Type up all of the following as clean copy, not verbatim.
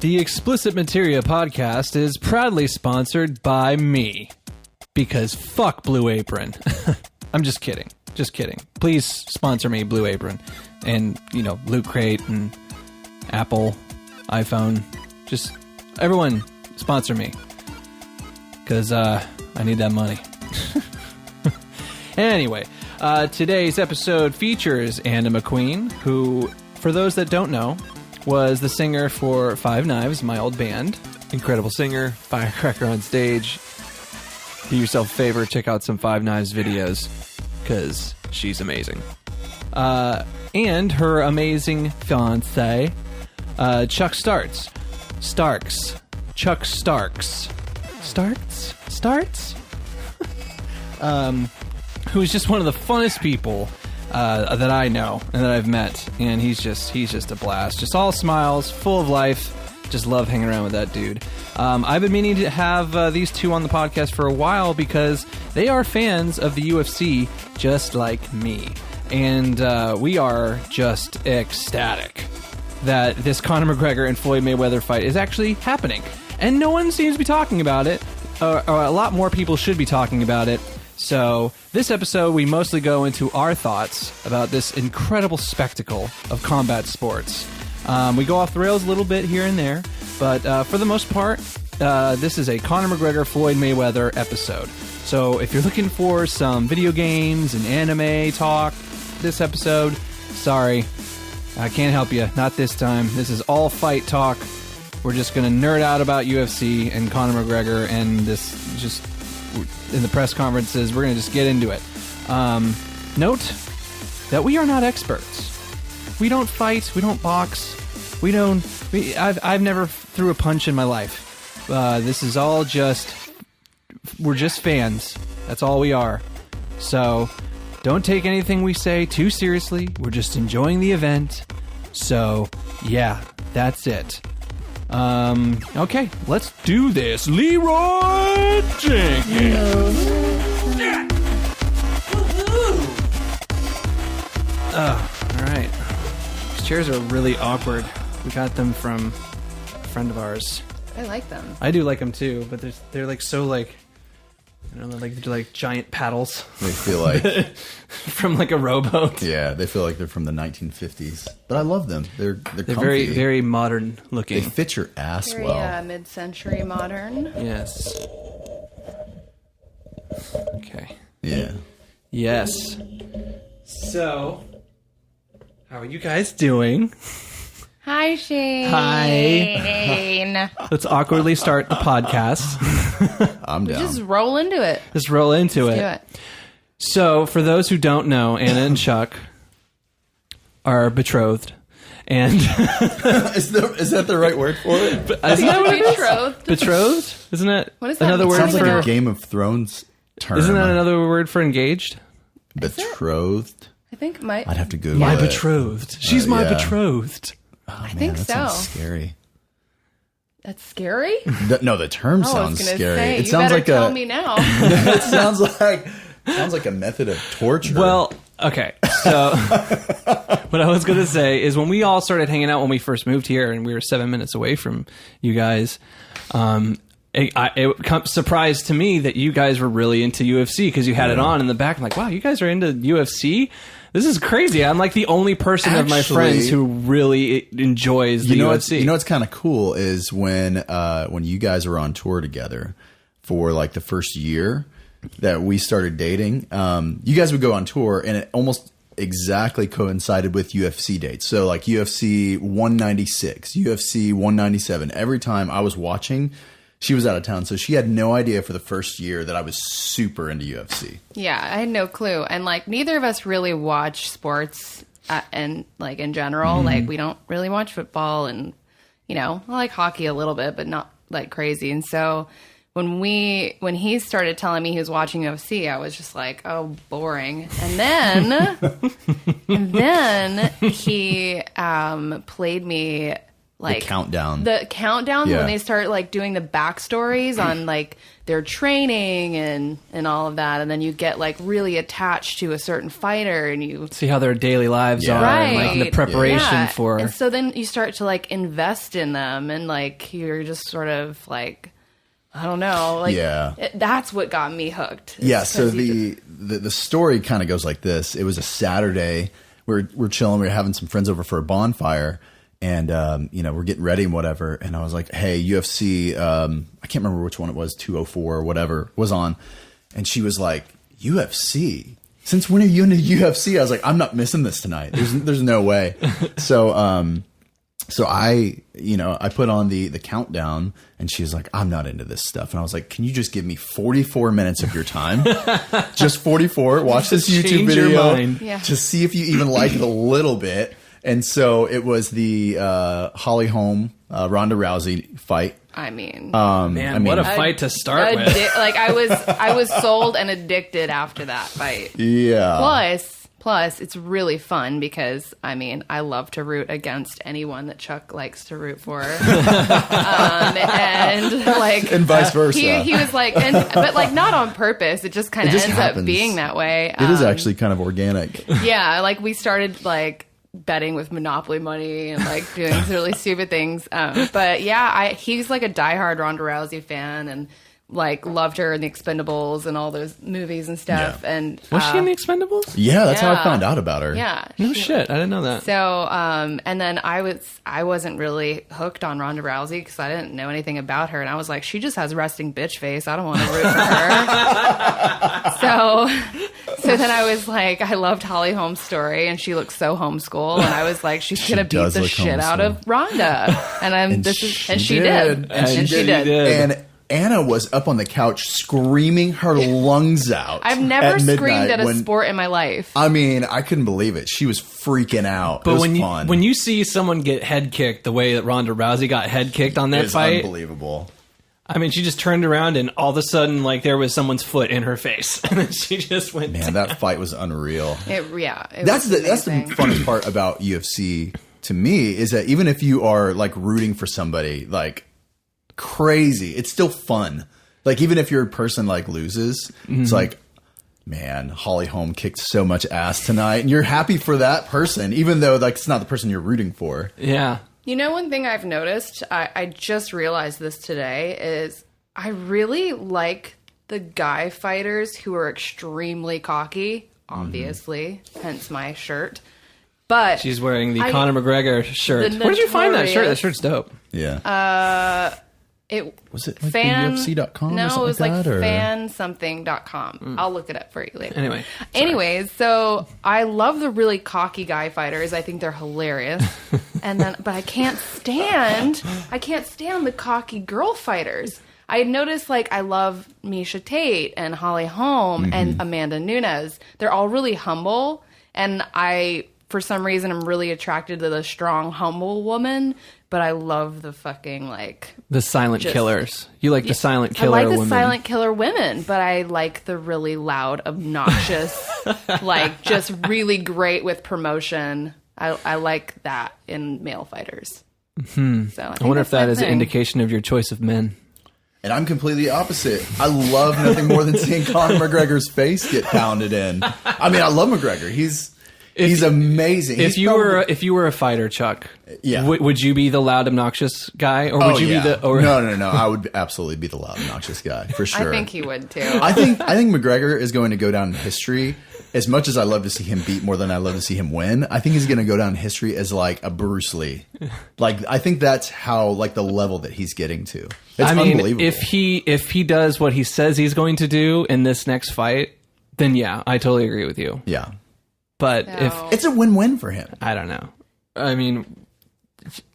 The XPlicit Materia podcast is proudly sponsored by me. Because fuck Blue Apron. I'm just kidding. Just kidding. Please sponsor me, Blue Apron. And, you know, Loot Crate and Apple, iPhone. Just, everyone, sponsor me. Because, I need that money. Anyway, today's episode features Anna McQueen, who, for those that don't know, was the singer for Five Knives, my old band. Incredible singer, firecracker on stage. Do yourself a favor, check out some Five Knives videos, because she's amazing. And her amazing fiance, Chuck Starks. Chuck Starks. Starts? Who's just one of the funnest people that I know and that I've met, and he's just a blast. Just all smiles, full of life. Just love hanging around with that dude. I've been meaning to have these two on the podcast for a while because they are fans of the UFC just like me, and we are just ecstatic that this Conor McGregor and Floyd Mayweather fight is actually happening, and no one seems to be talking about it. Or a lot more people should be talking about it. So, this episode, we mostly go into our thoughts about this incredible spectacle of combat sports. We go off the rails a little bit here and there, but for the most part, this is a Conor McGregor, Floyd Mayweather episode. So, if you're looking for some video games and anime talk this episode, sorry, I can't help you. Not this time. This is all fight talk. We're just going to nerd out about UFC and Conor McGregor and this just... in the press conferences. We're going to just get into it. Note that we are not experts. We don't fight. We don't box. I've never threw a punch in my life. This is all just... we're just fans. That's all we are. So, don't take anything we say too seriously. We're just enjoying the event. So, yeah, that's it. Okay, let's do this. Leroy Jenkins. All right. These chairs are really awkward. We got them from a friend of ours. I like them. I do like them too, but they're like so like, I don't know, they're like giant paddles. They feel like from like a rowboat. Yeah, they feel like they're from the 1950s. But I love them. They're comfy. Very, very modern looking. They fit your ass very, well. Mid-century modern. Yes. Okay. Yeah. Yes. So, how are you guys doing? Hi, Shane. Hi. Let's awkwardly start the podcast. I'm down. Just roll into it. Just roll into Let's it. do it. So, for those who don't know, Anna and Chuck are betrothed. And is that the right word for it? Isn't that what it is? Betrothed? Betrothed? Isn't that What is that? another word Sounds for... like a Game of Thrones term. Isn't that another word for engaged? Betrothed? I think my... I'd have to Google My it. betrothed. She's my yeah. betrothed. Oh, man, think that so. sounds scary. That's scary? No, the term I sounds was gonna scary. say, It you sounds better like tell me now. It sounds like a method of torture. Well, okay. So, what I was going to say is when we all started hanging out when we first moved here and we were 7 minutes away from you guys, it surprised to me that you guys were really into UFC because you had it on in the back. I'm like, wow, you guys are into UFC? This is crazy. I'm like the only person of my friends who really enjoys the UFC. You know what's kind of cool is when you guys were on tour together for like the first year that we started dating, you guys would go on tour and it almost exactly coincided with UFC dates. So like UFC 196, UFC 197. Every time I was watching, she was out of town, so she had no idea for the first year that I was super into UFC. Yeah, I had no clue. And, like, neither of us really watch sports and, like, in general. Mm-hmm. Like, we don't really watch football and, you know, I like hockey a little bit, but not, like, crazy. And so when he started telling me he was watching UFC, I was just like, oh, boring. And then he played me like the countdown. when they start like doing the backstories on like their training and all of that, and then you get like really attached to a certain fighter, and you see how their daily lives are, and, like the preparation for. And so then you start to like invest in them, and like you're just sort of like, I don't know, like that's what got me hooked. Yeah. So the story kind of goes like this. It was a Saturday. We're chilling. We're having some friends over for a bonfire. And, we're getting ready and whatever. And I was like, hey, UFC, I can't remember which one it was, 204 or whatever was on. And she was like, UFC? Since when are you into UFC? I was like, I'm not missing this tonight. There's no way. So I put on the countdown, and she was like, I'm not into this stuff. And I was like, can you just give me 44 minutes of your time? Just 44. Watch this YouTube video to see if you even like it a little bit. And so it was the Holly Holm, Ronda Rousey fight. I mean, what a fight to start with. Like I was sold and addicted after that fight. Yeah. Plus, it's really fun because, I mean, I love to root against anyone that Chuck likes to root for. And like, and vice versa. He was like, but like not on purpose. It just kind of ends up being that way. It is actually kind of organic. Yeah. Like we started like betting with Monopoly money and like doing really stupid things. But yeah, he's like a diehard Ronda Rousey fan and like loved her in the Expendables and all those movies and stuff. Yeah. And was she in the Expendables? Yeah, that's how I found out about her. Yeah. No shit, I didn't know that. So, and then I wasn't really hooked on Ronda Rousey because I didn't know anything about her, and I was like, she just has resting bitch face. I don't want to root for her. So then I was like, I loved Holly Holm's story, and she looks so homeschool, and I was like, she's gonna beat the shit out of Ronda, and she did. And Anna was up on the couch screaming her lungs out. I've never screamed at a sport in my life. I mean, I couldn't believe it. She was freaking out. But it was fun. When you see someone get head kicked the way that Ronda Rousey got head kicked on that fight, unbelievable. I mean, she just turned around and all of a sudden, like, there was someone's foot in her face, and then she just went. Man, that fight was unreal. That's the funnest part about UFC to me is that even if you are like rooting for somebody, like. Crazy, it's still fun. Like even if your person like loses, it's like, man, Holly Holm kicked so much ass tonight, and you're happy for that person, even though like it's not the person you're rooting for. Yeah. You know, one thing I've noticed, I just realized this today, is I really like the guy fighters who are extremely cocky. Obviously, hence my shirt. But she's wearing the Conor McGregor shirt. Where did you find that shirt? That shirt's dope. Yeah. Was it like UFC.com? No, or something it was like like that, fansomething.com. I'll look it up for you later. Anyways, so I love the really cocky guy fighters. I think they're hilarious. But I can't stand the cocky girl fighters. I noticed like I love Misha Tate and Holly Holm and Amanda Nunes. They're all really humble, and for some reason I'm really attracted to the strong, humble woman. But I love the fucking like the silent killers. You like the silent killer women. I like the silent killer women, but I like the really loud, obnoxious, like just really great with promotion. I like that in male fighters. So I wonder if that is an indication of your choice of men. And I'm completely opposite. I love nothing more than seeing Conor McGregor's face get pounded in. I mean, I love McGregor. He's amazing. If you were a fighter, Chuck, would you be the loud, obnoxious guy, or would you be the? Or No. I would absolutely be the loud, obnoxious guy for sure. I think he would too. I think McGregor is going to go down in history. As much as I love to see him beat more than I love to see him win, I think he's going to go down in history as like a Bruce Lee. Like I think that's how like the level that he's getting to. It's unbelievable. If he does what he says he's going to do in this next fight, then yeah, I totally agree with you. Yeah. But if it's a win-win for him. I don't know. I mean,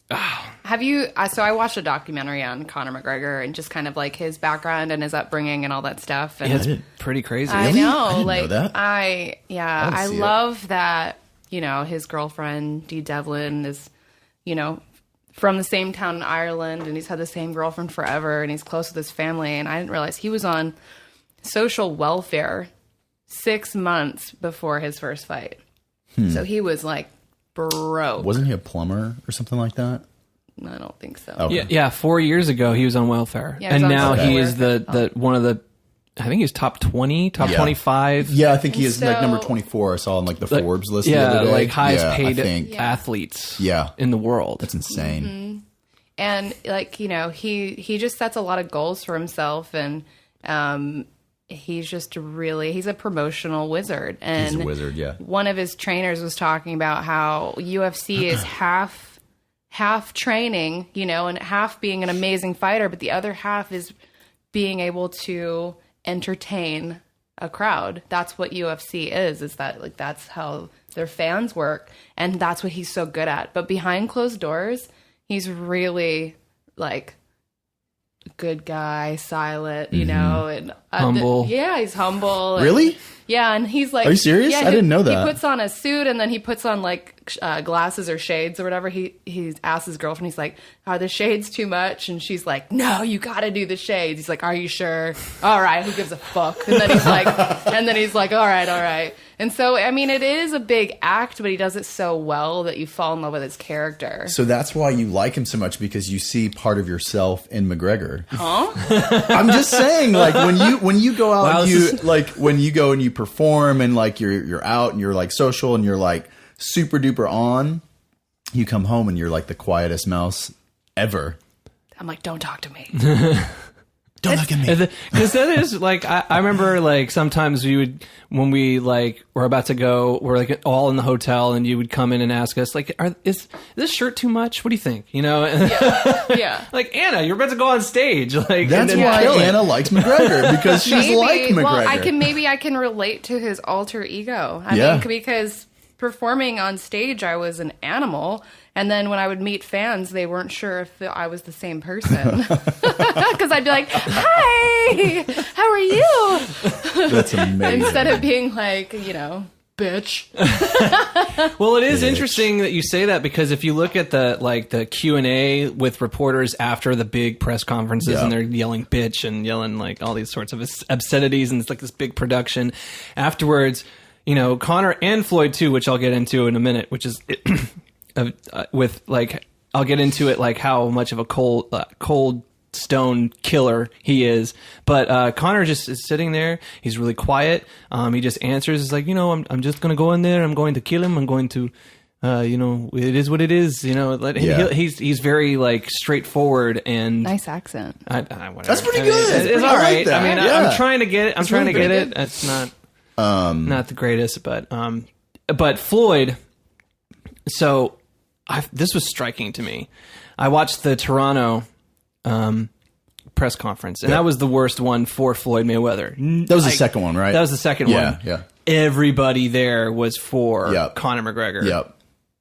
have you? So I watched a documentary on Conor McGregor and just kind of like his background and his upbringing and all that stuff. And it's pretty crazy. I really? know. I didn't like know that. I love that. You know, his girlfriend Dee Devlin is, you know, from the same town in Ireland, and he's had the same girlfriend forever, and he's close with his family. And I didn't realize he was on social welfare 6 months before his first fight. So he was like broke. Wasn't he a plumber or something like that? I don't think so. Okay. Yeah. 4 years ago, he was on welfare, Yeah, he was and on now welfare. he is the one of the. I think he's top 20, top 25. Yeah, I think he is like So- number 24. I saw on like the Forbes list. the Yeah, other day. like highest Yeah, I paid think. athletes. Yeah. in the world. That's insane. And like, you know, he just sets a lot of goals for himself, and he's just he's a promotional wizard. And He's a wizard. Yeah. one of his trainers was talking about how UFC is half training, you know, and half being an amazing fighter, but the other half is being able to entertain a crowd. That's what UFC is that like that's how their fans work, and that's what he's so good at. But behind closed doors, he's really like a good guy, silent, you know, and Humble. he's humble. And, Really? yeah, and he's like, Are you serious? Yeah, I didn't know that. He puts on a suit, and then he puts on like glasses or shades or whatever. He asks his girlfriend, he's like, "Are the shades too much?" And she's like, "No, you got to do the shades." He's like, "Are you sure?" "All right, who gives a fuck?" And then he's like, "All right." And so, I mean, it is a big act, but he does it so well that you fall in love with his character. So that's why you like him so much, because you see part of yourself in McGregor. Huh? I'm just saying, like when you go out, Wow, and this you is- like when you go and you perform, and like you're out and you're like social and you're like super duper on. You come home and you're like the quietest mouse ever. I'm like, don't talk to me. Don't look at me. Because that is like I remember like sometimes we would when we like we're about to go, we're like all in the hotel, and you would come in and ask us like, is this shirt too much? What do you think? You know, Yeah. like Anna, you're about to go on stage. Like That's and then why kill it. Anna likes McGregor, because she's like McGregor. Well, I can relate to his alter ego. I Yeah. mean, because performing on stage, I was an animal, and then when I would meet fans, they weren't sure if I was the same person. Because I'd be like, "Hi, how are you?" That's amazing. Instead of being like, you know, bitch. Well, it is interesting that you say that, because if you look at the Q&A with reporters after the big press conferences, Yeah. and they're yelling bitch and yelling like all these sorts of obscenities, and it's like this big production afterwards, you know, Conor and Floyd too, which I'll get into in a minute, which is with like, I'll get into it, like how much of a cold stone killer he is. But Conor just is sitting there. He's really quiet. He just answers. It's like, you know, I'm just going to go in there. I'm going to kill him. I'm going to, you know, it is what it is. You know, Yeah. he's very like straightforward and Nice accent. whatever. That's pretty I mean, good. It's I all like right. that. I mean, Yeah. I'm trying to get it. I'm trying really to get good. it. It's not the greatest, but Floyd. So this was striking to me. I watched the Toronto press conference, and that was the worst one for Floyd Mayweather. That was the second one, right? That was the second one. Yeah. Everybody there was for Yep. Conor McGregor. Yep.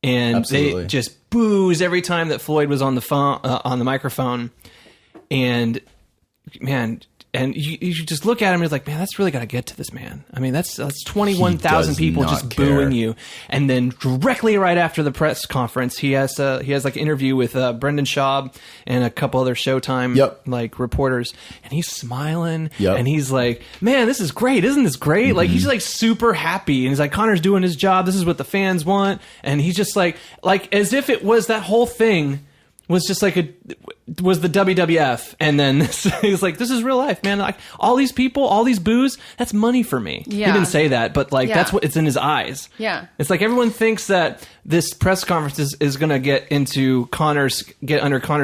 And Absolutely. they just boos every time that Floyd was on the phone, on the microphone. And man, and you just look at him and it's like, man, that's really got to get to this man. I mean, that's 21,000 does people not just care. booing you. And then directly right after the press conference, he has like an interview with Brendan Schaub and a couple other Showtime Yep. like reporters, and he's smiling. Yep. And he's like, man, this is great. Isn't this great? Like, he's like super happy. And he's like, Conor's doing his job. This is what the fans want. And he's just like as if it was that whole thing was just like was the WWF, and then he's like, this is real life, man. Like all these people, all these boos, that's money for me. Yeah. He didn't say that, but like Yeah. that's what it's in his eyes. Yeah. It's like everyone thinks that this press conference is going to get under Conor's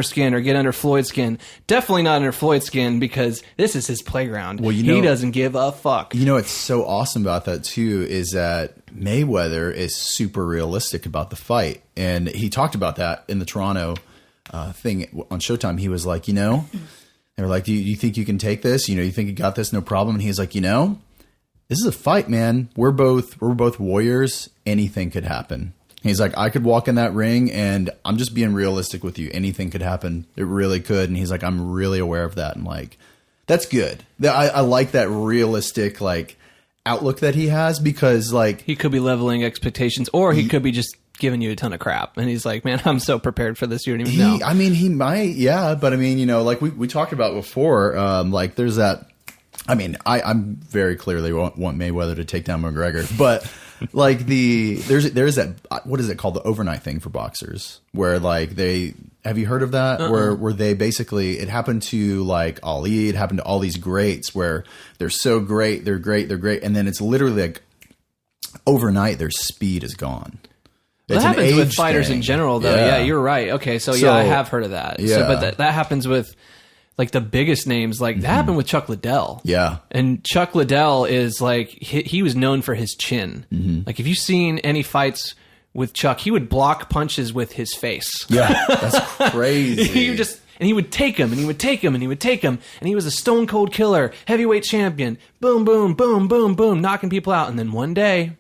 skin or get under Floyd's skin. Definitely not under Floyd's skin, because this is his playground. Well, you he know- doesn't give a fuck. You know what's so awesome about that too is that Mayweather is super realistic about the fight, and he talked about that in the Toronto thing on Showtime. He was like, you know, they were like, do you think you can take this? You know, you think you got this, no problem? And he's like, you know, this is a fight, man. We're both warriors. Anything could happen. He's like, I could walk in that ring, and I'm just being realistic with you. Anything could happen. It really could. And he's like, I'm really aware of that. And like, that's good. I like that realistic like outlook that he has, because like He could be leveling expectations, or he could be just giving you a ton of crap. And he's like, man, I'm so prepared for this. You don't even know. I mean, he might, yeah. But I mean, you know, like we talked about before, like there's that. I mean, I'm very clearly want Mayweather to take down McGregor, but like there's that, what is it called, the overnight thing for boxers, where like they Have you heard of that? Where they basically, it happened to like Ali, it happened to all these greats where they're so great, they're great, and then it's literally like overnight their speed is gone. Well, It's that an happens with age fighters thing. in general, though. Yeah, you're right. Okay, so yeah, I have heard of that. Yeah. So, but that happens with like the biggest names. Like that happened with Chuck Liddell. Yeah. And Chuck Liddell is like he was known for his chin. Like if you've seen any fights with Chuck, he would block punches with his face. Yeah, that's crazy. He would take him, and he would take him, and he would take him, and he was a stone cold killer, heavyweight champion. Boom, boom, boom, boom, boom, knocking people out. And then one day,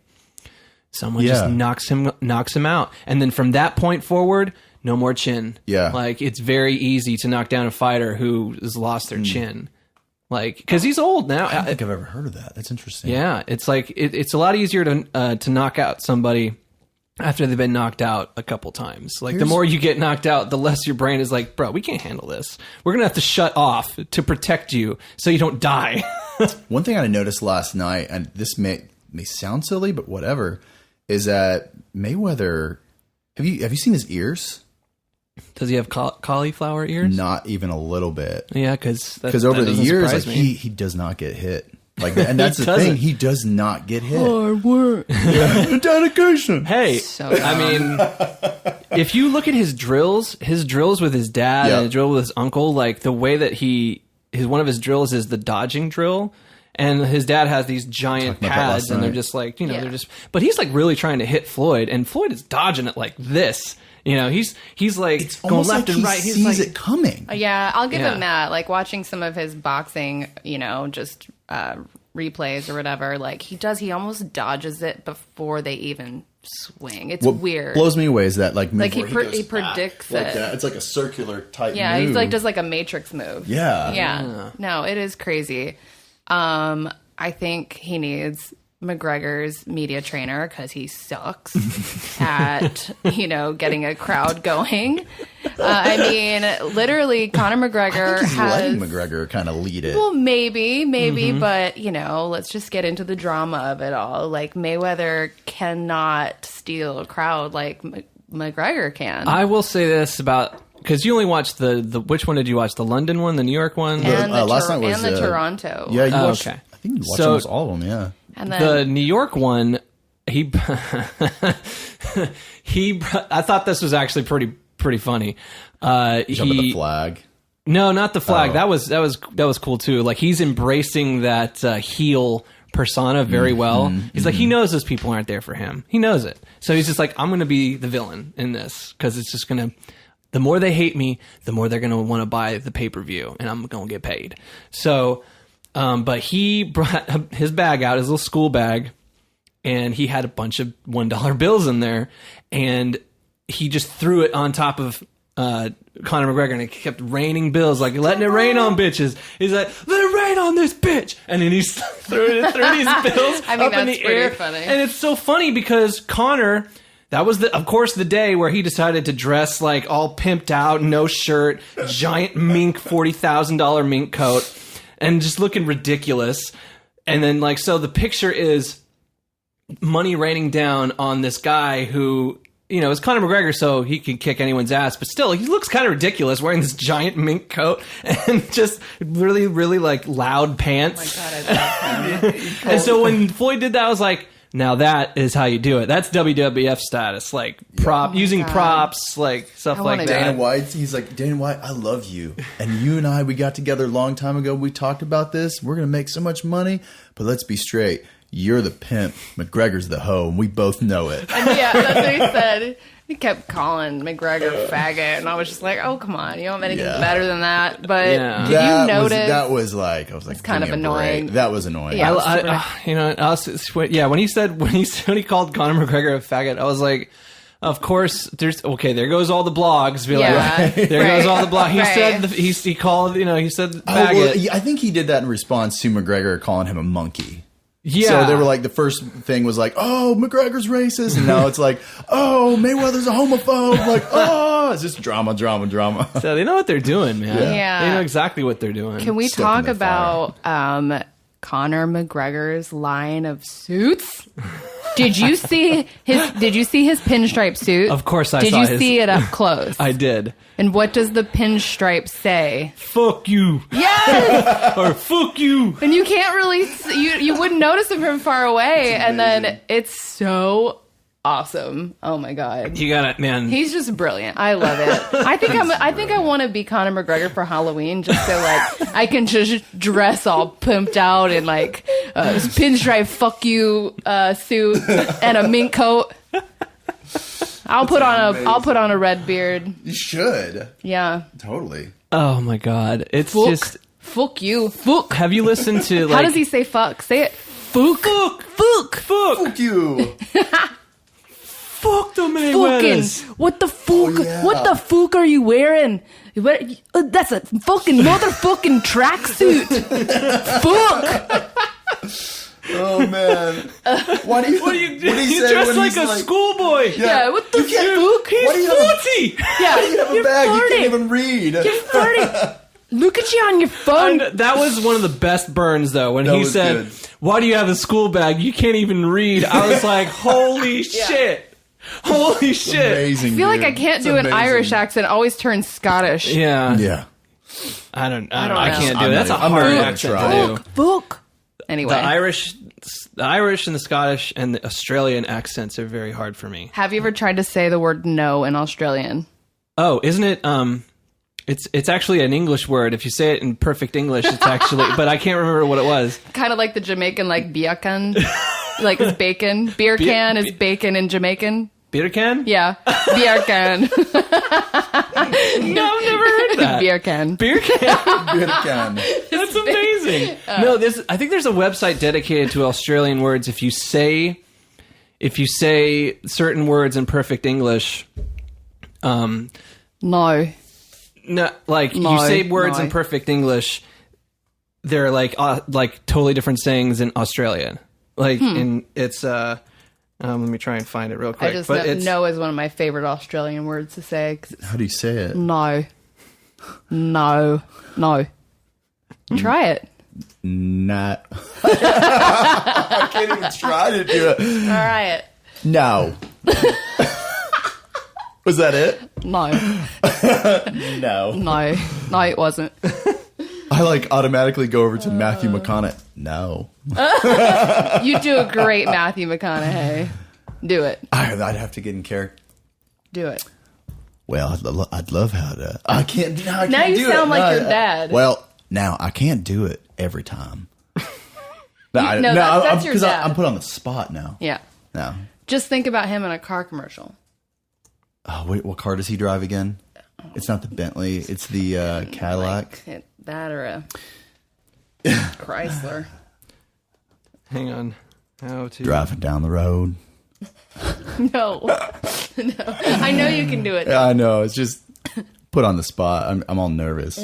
someone just knocks him out, and then from that point forward, no more chin. Yeah, like it's very easy to knock down a fighter who has lost their chin, like because he's old now. I don't think I've ever heard of that. That's interesting. Yeah, it's like it's a lot easier to knock out somebody after they've been knocked out a couple times. Like the more you get knocked out, the less your brain is like, bro, we can't handle this. We're gonna have to shut off to protect you so you don't die. One thing I noticed last night, and this may sound silly, but whatever, is that Mayweather. Have you seen his ears? Does he have cauliflower ears? Not even a little bit. Yeah, because over the years, like he does not get hit. Like, and that's the thing. He does not get hit. Hard work. Yeah. Dedication. Hey, I mean, if you look at his drills with his dad and his drill with his uncle, like the way that one of his drills is the dodging drill. And his dad has these giant pads, and they're just like, they're just. But he's like really trying to hit Floyd, and Floyd is dodging it like this. He's like it's going left like and right. He sees like, it coming. Yeah, I'll give him that. Like watching some of his boxing, just replays or whatever. Like he almost dodges it before they even swing. It's weird. Blows me away is that like he predicts it. Like that. It's like a circular type. Yeah, move. he's like does like a Matrix move. Yeah. No, it is crazy. I think he needs McGregor's media trainer because he sucks at, getting a crowd going. I mean, literally, Conor McGregor he's letting McGregor kind of lead it. Well, maybe, but, let's just get into the drama of it all. Like, Mayweather cannot steal a crowd like McGregor can. I will say this about... Because you only watched the which one did you watch? The London one, the New York one? And last night was the Toronto. Yeah, you watched, okay. I think you watched almost all of them, yeah. And then, the New York one, I thought this was actually pretty funny. About the flag. No, not the flag. That was cool too. Like he's embracing that heel persona very well. He's like, he knows those people aren't there for him. He knows it. So he's just like, I'm going to be the villain in this because it's just going to... The more they hate me, the more they're going to want to buy the pay-per-view, and I'm going to get paid. So, but he brought his bag out, his little school bag, and he had a bunch of $1 bills in there, and he just threw it on top of Conor McGregor, and it kept raining bills, like letting it rain on bitches. He's like, let it rain on this bitch, and then he threw these bills up in the air. Funny. And it's so funny because Conor... That was, of course, the day where he decided to dress like all pimped out, no shirt, giant mink, $40,000 mink coat, and just looking ridiculous. And then, so the picture is money raining down on this guy who, is Conor McGregor, so he can kick anyone's ass. But still, he looks kind of ridiculous wearing this giant mink coat and just really, really, loud pants. Oh my God, I love him. And so when Floyd did that, I was like, now that is how you do it. That's WWF status, using props, stuff like that. Dana White, he's like, Dana White, I love you. And you and I, we got together a long time ago. We talked about this. We're going to make so much money. But let's be straight. You're the pimp. McGregor's the hoe. And we both know it. And yeah, that's what he said. He kept calling McGregor faggot. And I was just like, oh, come on. You don't have anything better than that. But did you notice? I was like, it's kind of annoying. That was annoying. Yeah, when he called Conor McGregor a faggot, I was like, of course, there goes all the blogs. Goes all the blogs. He said, he called, he said faggot. Well, I think he did that in response to McGregor calling him a monkey. Yeah. So they were like, the first thing was like, oh, McGregor's racist. And now it's like, oh, Mayweather's a homophobe. Like, oh, it's just drama. So they know what they're doing, man. Yeah. They know exactly what they're doing. Can we talk about Conor McGregor's line of suits? Did you see his pinstripe suit? Of course I saw Did you his. see it up close? I did. And what does the pinstripe say? Fuck you. Yes! Or fuck you. And you can't really you wouldn't notice him from far away, and then it's so awesome. Oh my god. You got it, man. He's just brilliant. I love it. I think I want to be Conor McGregor for Halloween, just so like I can just dress all pimped out in like a pinstripe fuck you suit and a mink coat. I'll put on a red beard. You should. Yeah. Totally. Oh my god. It's just fuck you. Fuck. have you listened to like How does he say fuck? Say it. Fuck. Fuck. Fuck. Fuck. Fuck you. Fuck the Mayweathers. Fucking. What the fuck? yeah. What the fuck are you wearing? That's a fucking motherfucking tracksuit. Fuck. Oh man. What do you dress like a schoolboy. Yeah, what the fuck? He's Why do you have 40. Yeah, You have a bag you can't even read. You're farting. Look at you on your phone. And that was one of the best burns, though, when That he was said, good. "Why do you have a school bag? You can't even read." I was like, "Holy shit! Holy shit!" Amazing. I feel like I can't do an Irish accent. Always turn Scottish. Yeah, Yeah. I don't know. know. I can't do I'm it. That's a not even- hard I'm not accent even to do. Fuck. Anyway, The Irish and the Scottish and the Australian accents are very hard for me. have you ever tried to say the word no in Australian? Oh, isn't it? It's actually an English word. If you say it in perfect English, it's actually. But I can't remember what it was. Kind of like the Jamaican, like beer can, like it's bacon. Beer can is bacon in Jamaican. Beer can? Yeah, beer can. No, I've never heard that. Beer can. Beer can. Good can. That's amazing. No, I think there's a website dedicated to Australian words. If you say certain words in perfect English, No. no, like No, you say words no. in perfect English, they're like totally different sayings in Australian. Like in it's let me try and find it real quick. I just but know, it's, no is one of my favorite Australian words to say. 'Cause it's How do you say it? no. No. No. Try it. Not. I can't even try to do it. Try it. No. Was that it? No. No. No. No, it wasn't. I like automatically go over to Matthew McConaughey. No. You do a great Matthew McConaughey. Do it. I'd have to get in character. Do it. Well, I'd love how to. I can't. No, I Now can't you do sound it. like No, your dad. Well, now I can't do it every time. No, that's your because dad. I'm put on the spot now. Yeah. No. Just think about him in a car commercial. Oh wait, what car does he drive again? It's not the Bentley. It's the Cadillac. Like that or a Chrysler. hang on. How to Driving down the road. No. No. I know you can do it. Yeah, I know. It's just put on the spot. I'm all nervous.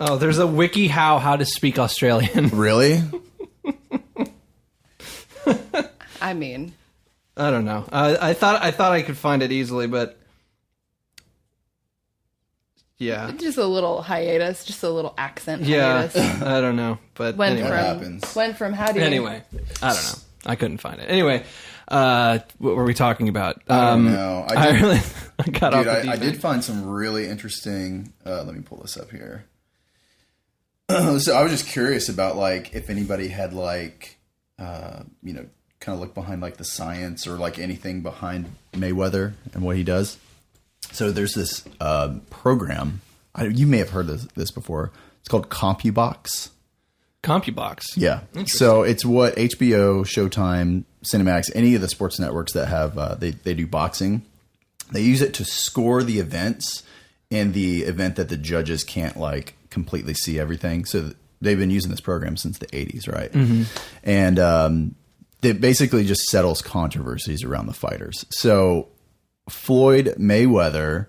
Oh, there's a wiki how to speak Australian. Really? I mean, I don't know. I thought I could find it easily, but yeah, just a little hiatus, just a little accent yeah. hiatus. I don't know, but Went anyway. happens? from how do you Anyway, I don't know. I couldn't find it. Anyway, what were we talking about? I don't know. I got off the deep I end. did find some really interesting. Let me pull this up here. So I was just curious about like if anybody had like, kind of look behind like the science or like anything behind Mayweather and what he does. So there's this program. You may have heard of this before. It's called CompuBox. CompuBox. Yeah. So it's what HBO, Showtime, Cinemax, any of the sports networks that have they do boxing. They use it to score the events in the event that the judges can't like completely see everything. So they've been using this program since the 80s, right? Mm-hmm. And it basically just settles controversies around the fighters. So Floyd Mayweather,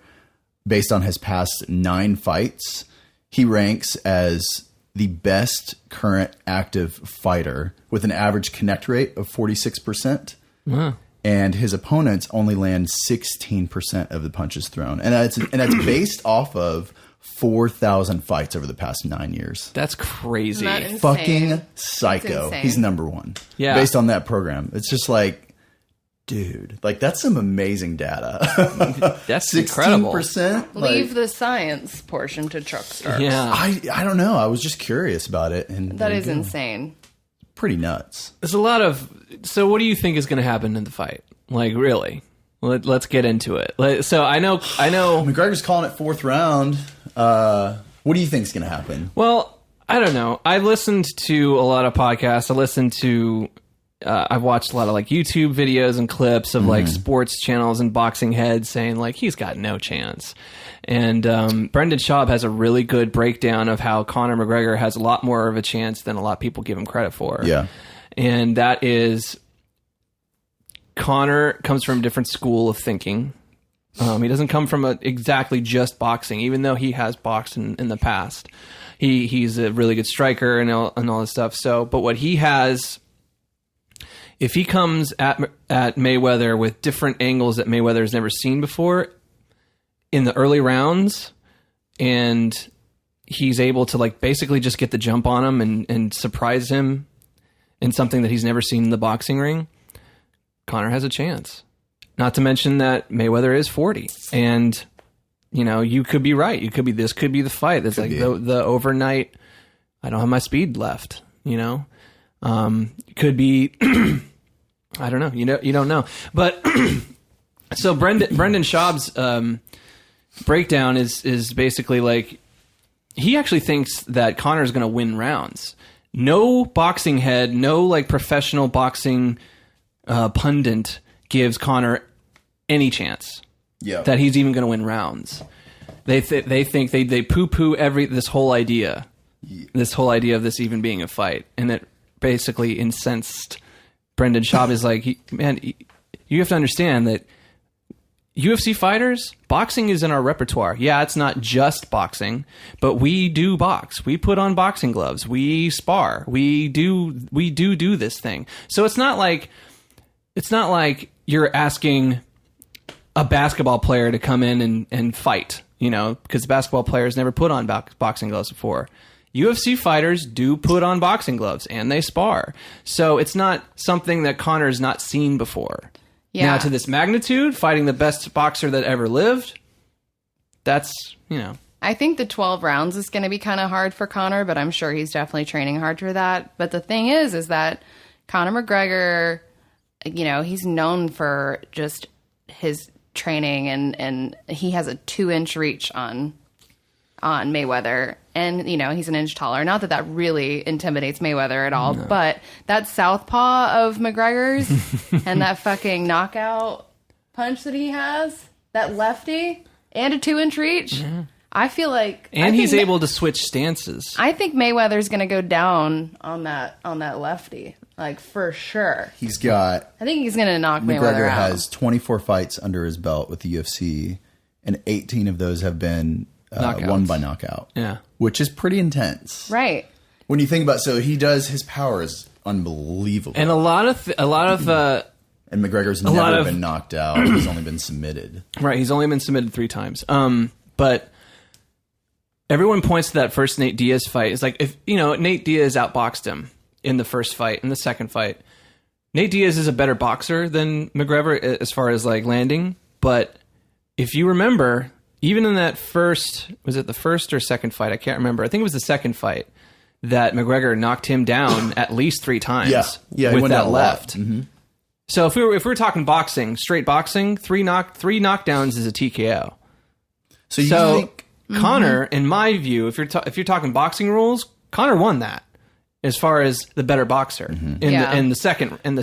based on his past 9 fights, he ranks as the best current active fighter with an average connect rate of 46%. Wow. And his opponents only land 16% of the punches thrown. And that's based off of 4,000 fights over the past 9 years. That's crazy. Isn't that insane? Fucking psycho. insane. He's number one. Yeah. Based on that program. It's just like, dude, like that's some amazing data. That's incredible. 16%. Leave the science portion to Chuck Starks. Yeah. I don't know. I was just curious about it. And That there is you go. insane. Pretty nuts. There's a lot of. So, what do you think is going to happen in the fight? Like, really? Let's get into it. So, I know. McGregor's calling it 4th round. What do you think is going to happen? Well, I don't know. I've listened to a lot of podcasts. I've watched a lot of like YouTube videos and clips of like sports channels and boxing heads saying like he's got no chance. And Brendan Schaub has a really good breakdown of how Conor McGregor has a lot more of a chance than a lot of people give him credit for. Yeah. And that is Conor comes from a different school of thinking. He doesn't come from exactly just boxing, even though he has boxed in the past. He's a really good striker and all this stuff. So, but what he has, if he comes at Mayweather with different angles that Mayweather has never seen before in the early rounds, and he's able to like basically just get the jump on him and surprise him in something that he's never seen in the boxing ring, Conor has a chance. Not to mention that Mayweather is 40, and you could be right. This could be the fight. It's like the overnight. I don't have my speed left. Could be. I don't know. You don't know. But so Brendan Schaub's breakdown is basically like he actually thinks that Conor is going to win rounds. No boxing head, no like professional boxing pundit gives Conor any chance that he's even going to win rounds. They think they poo-poo this whole idea of this even being a fight, and it basically incensed Brendan Schaub. Is like, man, you have to understand that UFC fighters, boxing is in our repertoire. Yeah, it's not just boxing, but we do box. We put on boxing gloves. We spar. We do this thing. So it's not like you're asking a basketball player to come in and fight, because basketball players never put on boxing gloves before. UFC fighters do put on boxing gloves and they spar. So it's not something that Conor's not seen before. Yeah. Now, to this magnitude, fighting the best boxer that ever lived, that's, I think the 12 rounds is going to be kind of hard for Conor, but I'm sure he's definitely training hard for that. But the thing is that Conor McGregor, he's known for just his training and he has a 2-inch reach on Mayweather, and he's an inch taller. Not that really intimidates Mayweather at all, but that southpaw of McGregor's and that fucking knockout punch that he has, that lefty and a 2-inch reach. I feel like, and he's able to switch stances. I think Mayweather's going to go down on that lefty, like for sure. He's got. I think he's going to knock Mayweather McGregor out. has 24 fights under his belt with the UFC, and 18 of those have been won by knockout. Yeah, which is pretty intense, right? When you think about, so his power is unbelievable, and a lot of and McGregor's never been knocked out. He's only been submitted. Right, he's only been submitted 3 times. But everyone points to that first Nate Diaz fight. It's like, if Nate Diaz outboxed him in the first fight, in the second fight, Nate Diaz is a better boxer than McGregor as far as like landing. But if you remember, even in that was it the first or second fight? I can't remember. I think it was the second fight that McGregor knocked him down at least 3 times. Yeah, with that left. Mm-hmm. So if we were talking boxing, straight boxing, 3 knockdowns is a TKO. So you think Conor, in my view, if you're talking boxing rules, Conor won that as far as the better boxer in the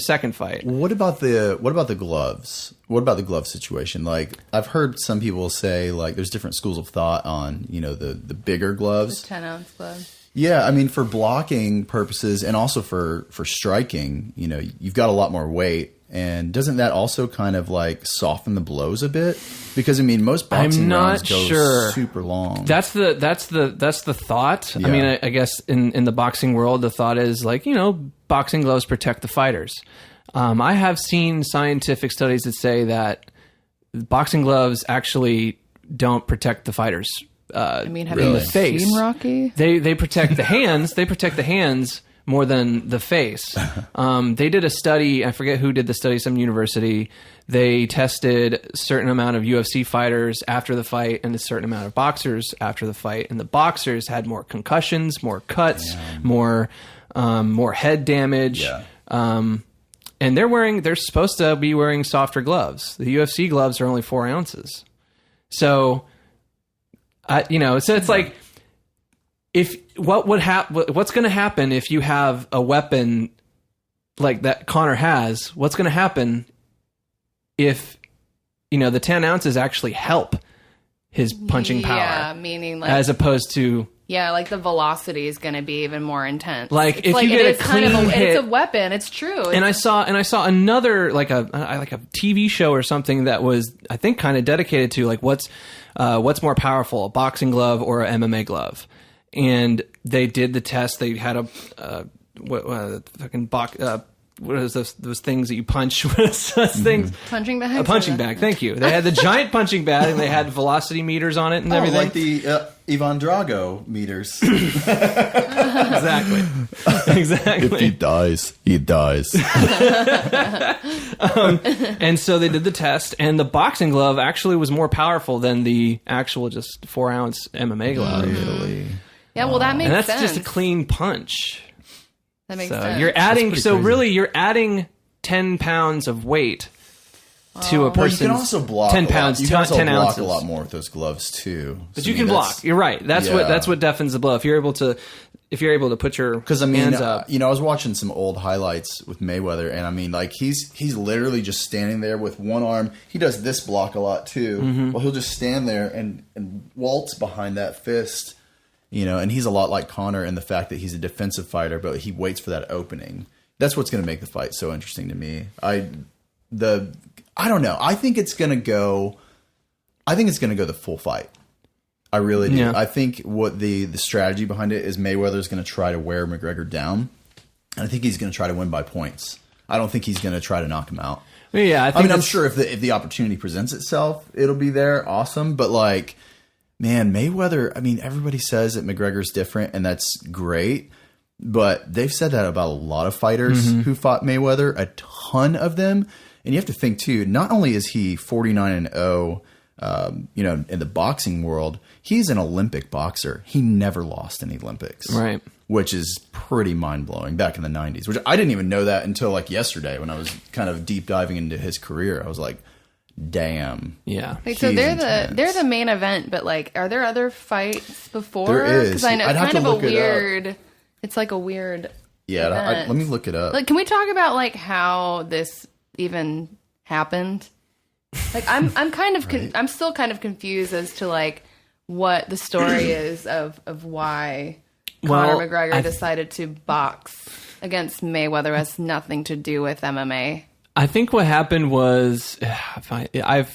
second fight. What about the gloves? What about the glove situation? Like, I've heard some people say like there's different schools of thought on the bigger gloves, the 10-ounce gloves. Yeah, I mean, for blocking purposes and also for striking, you've got a lot more weight. And doesn't that also kind of like soften the blows a bit? Because I mean, most boxing rounds go super long. That's the thought. Yeah. I mean, I guess in the boxing world, the thought is like, boxing gloves protect the fighters. I have seen scientific studies that say that boxing gloves actually don't protect the fighters have in you the face. seen Rocky? They protect the hands. They protect the hands more than the face. They did a study. I forget who did the study. Some university. They tested a certain amount of UFC fighters after the fight and a certain amount of boxers after the fight, and the boxers had more concussions, more cuts, more head damage. Yeah. And they're supposed to be wearing softer gloves. The UFC gloves are only 4 ounces. So, it's like, what's going to happen if you have a weapon like that Conor has? What's going to happen if, the 10 ounces actually help his punching power? Yeah, meaning like, as opposed to, like the velocity is going to be even more intense. Like, it's if like, you get it a is kind of clean hit- it's a weapon. It's true. and I saw another like a TV show or something that was, I think, kind of dedicated to like what's more powerful, a boxing glove or an MMA glove. And they did the test. They had what is those things that you punch? What is those things? Punching bag. A punching bag. Thank you. They had the giant punching bag, and they had velocity meters on it and everything. like the Ivan Drago meters. Exactly. If he dies, he dies. And so they did the test, and the boxing glove actually was more powerful than the actual just 4 ounce MMA glove. Really? Yeah, well, that makes And that's sense. just a clean punch. That makes So sense. you're adding. pretty So crazy. really, you're adding 10 pounds of weight to a Well, you person's. can also block 10 a lot. pounds. You can also 10 block ounces. a lot more with those gloves too. But So, you can block. You're right. That's yeah. what deafens the blow. If you're able to put your Because hands up. I was watching some old highlights with Mayweather, and I mean, like he's literally just standing there with one arm. He does this block a lot too. Mm-hmm. Well, he'll just stand there and waltz behind that fist, And he's a lot like Conor in the fact that he's a defensive fighter, but he waits for that opening. That's what's going to make the fight so interesting to me. I don't know. I think it's going to go. The full fight. I really do. Yeah. I think what the strategy behind it is Mayweather's going to try to wear McGregor down, and I think he's going to try to win by points. I don't think he's going to try to knock him out. Yeah, I mean, I'm sure if the opportunity presents itself, it'll be there. Awesome, but like, man, Mayweather. I mean, everybody says that McGregor's different, and that's great. But they've said that about a lot of fighters who fought Mayweather, a ton of them. And you have to think too. Not only is he 49-0. In the boxing world, he's an Olympic boxer. He never lost in the Olympics. Right. Which is pretty mind-blowing back in the 90s, which I didn't even know that until like yesterday when I was kind of deep diving into his career. I was like, damn. Yeah. Like, so He's they're the main event, but like, are there other fights before? There is. Because I know I'd it's have kind to of a look it up. weird. It's like a weird. Yeah, event. let me look it up. Like, can we talk about like how this even happened? Like, I'm kind of I'm still kind of confused as to like what the story is of why Conor McGregor decided to box against Mayweather. Has nothing to do with MMA. I think what happened was I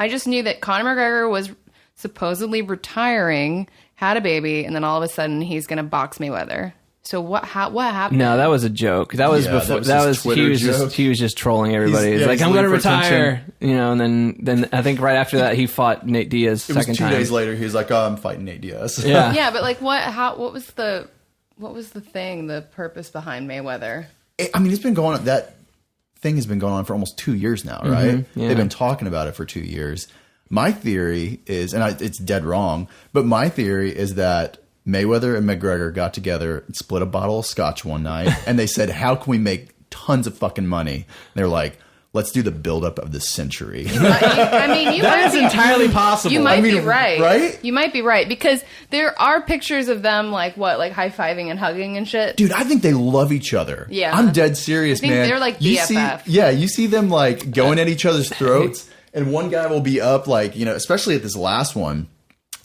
just knew that Conor McGregor was supposedly retiring, had a baby, and then all of a sudden he's going to box Mayweather. So what happened? No, that was a joke. That was before. that was his Twitter joke. He was just trolling everybody. He's like, he's I'm going to looking for retire, and then I think right after that he fought Nate Diaz it was second 2 time. days later. He was like, "Oh, I'm fighting Nate Diaz." Yeah. Yeah, but like what was the thing, the purpose behind Mayweather? I mean, it's been going on. That thing has been going on for almost 2 years now, right? Yeah. They've been talking about it for 2 years. My theory is, and it's dead wrong, but my theory is that Mayweather and McGregor got together and split a bottle of scotch one night, and they said, "How can we make tons of fucking money?" And they're like, "Let's do the buildup of the century." I mean, you That might is be entirely possible. You might I mean, be right. right? You might be right, because there are pictures of them like high-fiving and hugging and shit. Dude, I think they love each other. Yeah. I'm dead serious, I think man. they're like You BFF. you see them like going at each other's throats, and one guy will be up, like, especially at this last one,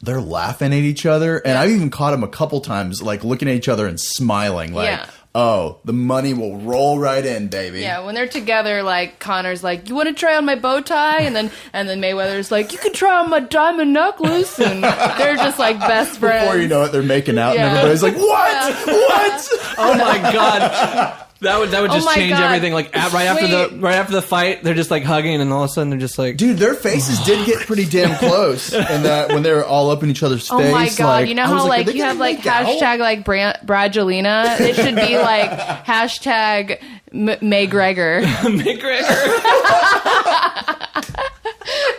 they're laughing at each other, and I've even caught them a couple times, like looking at each other and smiling, like, Yeah. "Oh, the money will roll right in, baby." Yeah, when they're together, like Conor's like, "You want to try on my bow tie?" And then Mayweather's like, "You can try on my diamond necklace," and they're just like best friends. Before you know it, they're making out, Yeah. and everybody's like, "What? What?" Oh my god! That would just my change God. everything. Like right after the fight, they're just like hugging, and all of a sudden they're just like, Dude, their faces did get pretty damn close, and that when they were all up in each other's face. Oh my God! Like, You know I was how like, are they you have gonna like make out? hashtag like Bradgelina? It should be like hashtag Maygregor. McGregor.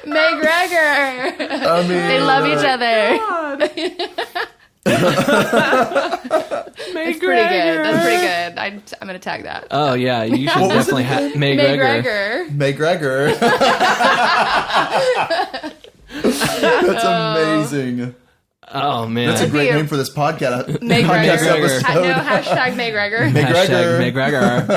Maygregor. I mean, They love each other. It's pretty good. That's pretty good. I'm gonna tag that. Oh yeah, you should What was definitely it? have McGregor. Maygregor. McGregor. That's amazing. Oh man, That's a That'd be great a- name for this podcast. Maygregor. Podcast No, episode. hashtag Maygregor. McGregor.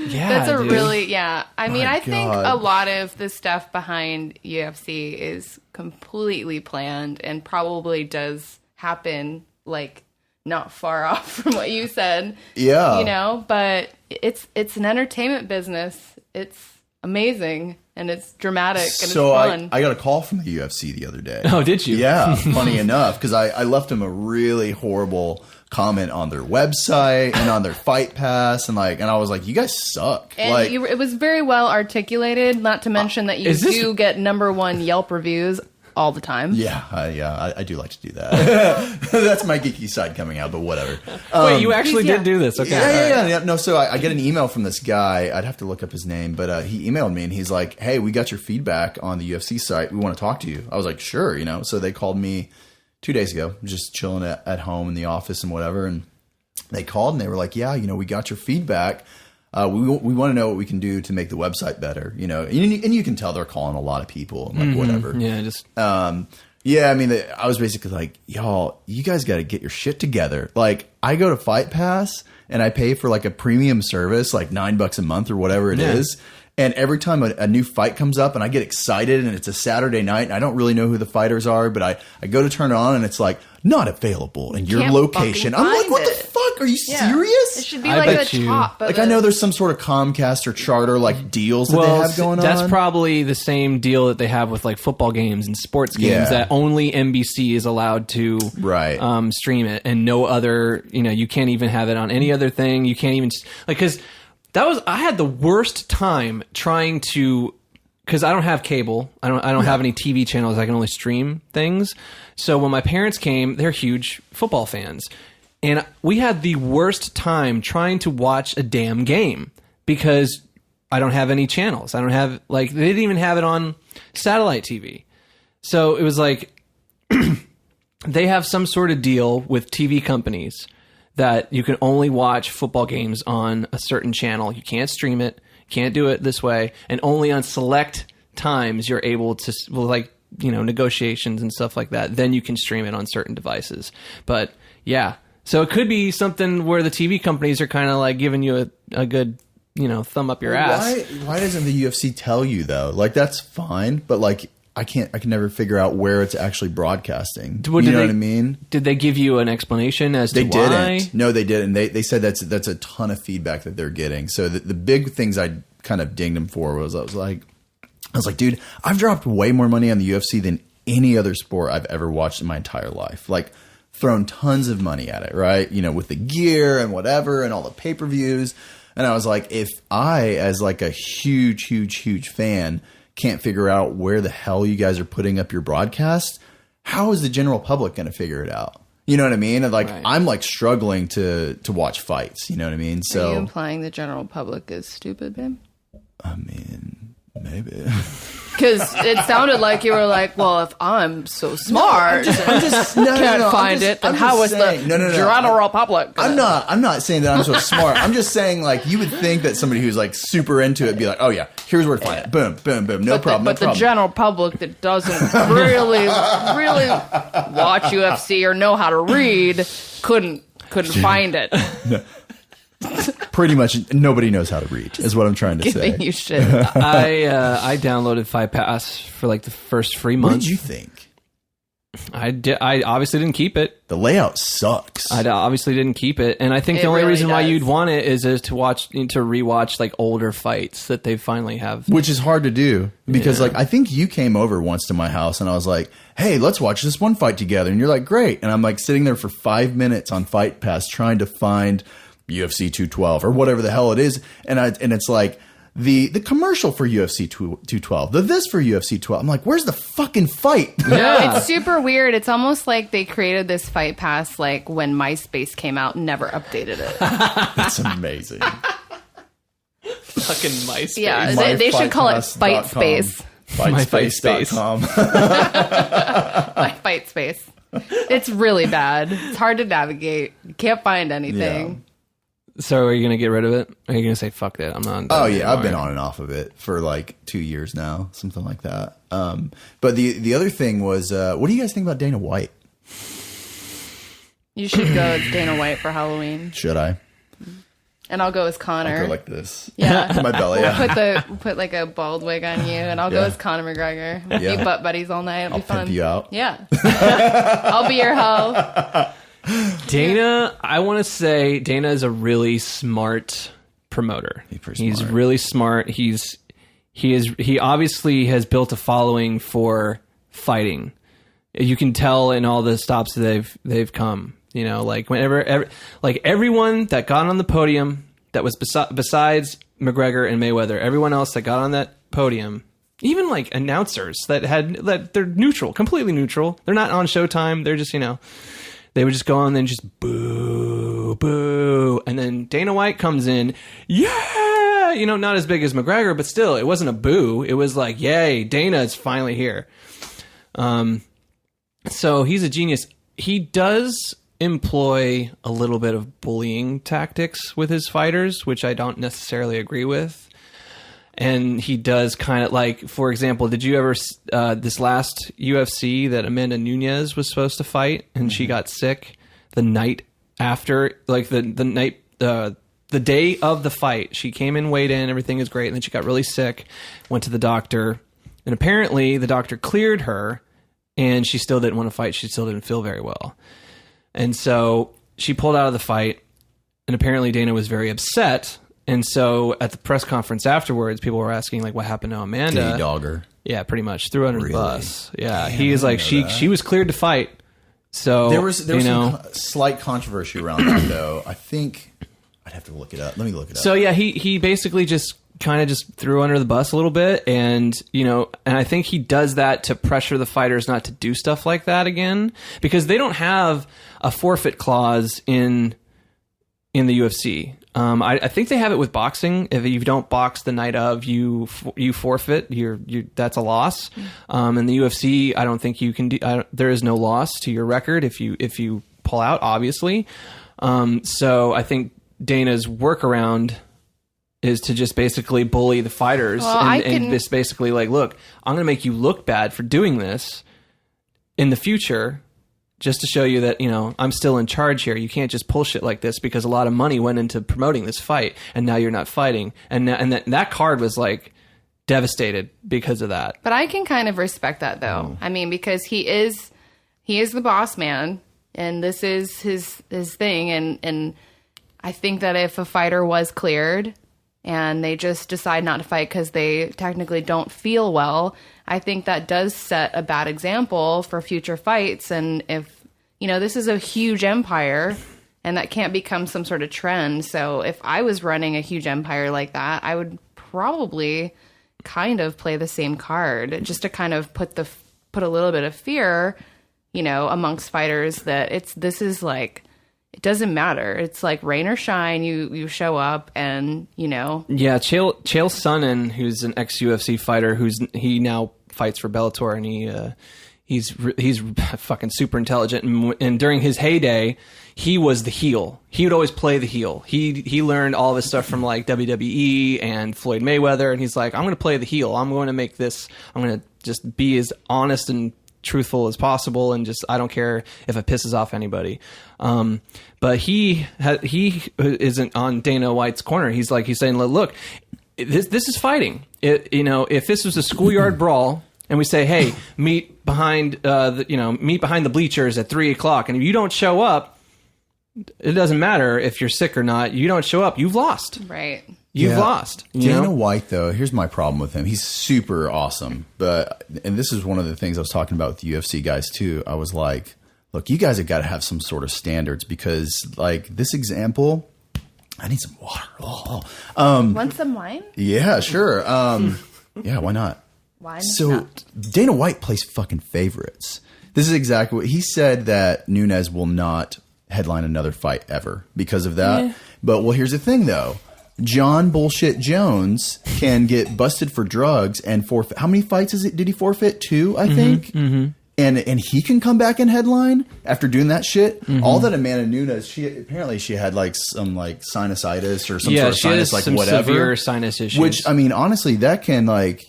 Yeah, That's a dude. really, yeah. I mean, I think God. a lot of the stuff behind UFC is completely planned and probably does happen, like, not far off from what you said. Yeah. You know, but it's an entertainment business. It's amazing and it's dramatic and So it's fun. I got a call from the UFC the other day. Oh, did you? Yeah, funny enough, because I left them a really horrible comment on their website and on their Fight Pass, and I was like, you guys suck. and like, it was very well articulated, not to mention that you is this- do get #1 Yelp reviews all the time. yeah, I do like to do that. That's my geeky side coming out, but whatever. Wait, you actually yeah. did do this? Okay. Yeah. No, so I get an email from this guy. I'd have to look up his name, but he emailed me and he's like, "Hey, we got your feedback on the UFC site. We want to talk to you." I was like, "Sure," So they called me 2 days ago, just chilling at home in the office and whatever, and they called and they were like, "Yeah, we got your feedback. We want to know what we can do to make the website better." And you can tell they're calling a lot of people and like whatever. Yeah, just Yeah, I mean, I was basically like, y'all, you guys got to get your shit together. Like, I go to Fight Pass and I pay for like a premium service, like $9 a month or whatever it is. And every time a new fight comes up and I get excited and it's a Saturday night and I don't really know who the fighters are, but I go to turn it on and it's like, not available in your can't location. fucking I'm like, find what the it. fuck? Are you Yeah. serious? It should be I like bet the you- top. Of Like, I know there's some sort of Comcast or Charter like deals that they have going on. that's probably the same deal that they have with like football games and sports games Yeah. that only NBC is allowed to Right. stream it, and no other. You can't even have it on any other thing. You can't even because I had the worst time trying to. Because I don't have cable, I don't have any TV channels. I can only stream things. So when my parents came, they're huge football fans, and we had the worst time trying to watch a damn game because I don't have any channels. I don't have they didn't even have it on satellite TV. So it was like they have some sort of deal with TV companies that you can only watch football games on a certain channel. You can't stream it. Can't do it this way, and only on select times you're able to, negotiations and stuff like that. Then you can stream it on certain devices. But yeah, so it could be something where the TV companies are kind of like giving you a good, thumb up your ass. Why doesn't the UFC tell you though? Like, that's fine, but like I can never figure out where it's actually broadcasting. You know what I mean? Did they give you an explanation as to They why? didn't. No, they didn't. They said that's a ton of feedback that they're getting. So the big things I kind of dinged them for was I was like, dude, I've dropped way more money on the UFC than any other sport I've ever watched in my entire life. Like, thrown tons of money at it, right? With the gear and whatever and all the pay-per-views. And I was like, if I, as like a huge fan, can't figure out where the hell you guys are putting up your broadcast, how is the general public going to figure it out? You know what I mean? And like, Right. I'm like struggling to watch fights. You know what I mean? Are So, you implying the general public is stupid, babe? I mean, maybe. Because it sounded like you were like, well, if I'm so smart, can't find it, then how is the general public? I'm not saying that I'm so smart. I'm just saying, like, you would think that somebody who's like super into it would be like, oh yeah, here's where to find it. Boom, boom, boom. No problem. But the general public that doesn't really watch UFC or know how to read couldn't find it. Pretty much nobody knows how to read, is what I'm trying to say. Giving you shit. I downloaded Fight Pass for like the first 3 What months. did you think? I obviously didn't keep it. The layout sucks. I obviously didn't keep it, and I think It the only really reason why does. you'd want it is to rewatch like older fights that they finally have. Which is hard to do because, like, I think you came over once to my house and I was like, hey, let's watch this one fight together. And you're like, great. And I'm like sitting there for 5 minutes on Fight Pass trying to find UFC 212 or whatever the hell it is. And it's like the commercial for UFC 212, the this for UFC 12. I'm like, where's the fucking fight? Yeah. It's super weird. It's almost like they created this fight pass like when MySpace came out and never updated it. That's amazing. Fucking MySpace. Yeah, they should call it Fight Space. FightSpace.com. My Fight Space. It's really bad. It's hard to navigate. You can't find anything. Yeah. So are you going to get rid of it? Or are you going to say, fuck that, I'm not on Oh, yeah, I've been on and off of it for like 2 years now, something like that. But the other thing was, what do you guys think about Dana White? You should go as Dana White for Halloween. Should I? And I'll go as Conor. I'll go like this. Yeah. My belly. We'll put like a bald wig on you, and I'll go as Conor McGregor. We'll be butt buddies all night. It'll be fun. Pimp you out. Yeah. I'll be your hoe. Dana, I want to say Dana is a really smart promoter. He's really smart. He obviously has built a following for fighting. You can tell in all the stops that they've come. You know, like whenever, like everyone that got on the podium that was besides McGregor and Mayweather, everyone else that got on that podium, even like announcers that they're neutral, completely neutral. They're not on Showtime. They're just, they would just go on and just boo, boo. And then Dana White comes in. Yeah. Not as big as McGregor, but still, it wasn't a boo. It was like, yay, Dana is finally here. So he's a genius. He does employ a little bit of bullying tactics with his fighters, which I don't necessarily agree with. And he does kind of like, for example, did you ever, this last UFC that Amanda Nunes was supposed to fight and she got sick the night after, like the night, the day of the fight, she came in, weighed in, everything is great. And then she got really sick, went to the doctor, and apparently the doctor cleared her and she still didn't want to fight. She still didn't feel very well. And so she pulled out of the fight, and apparently Dana was very upset. And so at the press conference afterwards, people were asking, like, what happened to Amanda? Did he dog her? Yeah, pretty much. Threw her under the bus. Yeah, he is like, she was cleared to fight. So there was some slight controversy around that, though. I think I'd have to look it up. Let me look it up. So, yeah, he basically just kind of just threw under the bus a little bit. And, and I think he does that to pressure the fighters not to do stuff like that again, because they don't have a forfeit clause in the UFC. I think they have it with boxing. If you don't box the night of, you forfeit. That's a loss. In the UFC, I don't think you can do. There is no loss to your record if you pull out, obviously. So I think Dana's workaround is to just basically bully the fighters and just basically like, look, I'm going to make you look bad for doing this in the future, just to show you that, I'm still in charge here. You can't just pull shit like this because a lot of money went into promoting this fight and now you're not fighting. And that card was like devastated because of that. But I can kind of respect that though. I mean, because he is the boss man and this is his thing. And I think that if a fighter was cleared and they just decide not to fight because they technically don't feel well, I think that does set a bad example for future fights. And if, this is a huge empire and that can't become some sort of trend. So if I was running a huge empire like that, I would probably kind of play the same card just to kind of put a little bit of fear, amongst fighters that this is like, it doesn't matter. It's like rain or shine. You show up and, Yeah, Chael Sonnen, who's an ex-UFC fighter, he now fights for Bellator, and he's fucking super intelligent. And during his heyday, he was the heel. He would always play the heel. He learned all of his stuff from like WWE and Floyd Mayweather, and he's like, I'm going to play the heel. I'm going to just be as honest and truthful as possible, and just I don't care if it pisses off anybody. But he isn't on Dana White's corner. He's saying, look, this is fighting. If this was a schoolyard brawl and we say, hey, meet behind the bleachers at 3:00, and if you don't show up, it doesn't matter if you're sick or not. You don't show up, you've lost. Right. You've lost. Dana White, though, here's my problem with him. He's super awesome. And this is one of the things I was talking about with the UFC guys, too. I was like, look, you guys have got to have some sort of standards because, like, this example, I need some water. Oh. Want some wine? Yeah, sure. Yeah, why not? Wine. So Dana White plays fucking favorites. This is exactly what he said, that Nunes will not headline another fight ever because of that. Yeah. But well, here's the thing though. John Bullshit Jones can get busted for drugs and forfeit. How many fights did he forfeit? 2, I think. Mm-hmm. And he can come back and headline after doing that shit. Mm-hmm. All that Amanda Nunes, she had like some like sinusitis or some sort of sinus, like some whatever, severe sinus issues. Which I mean, honestly, that can like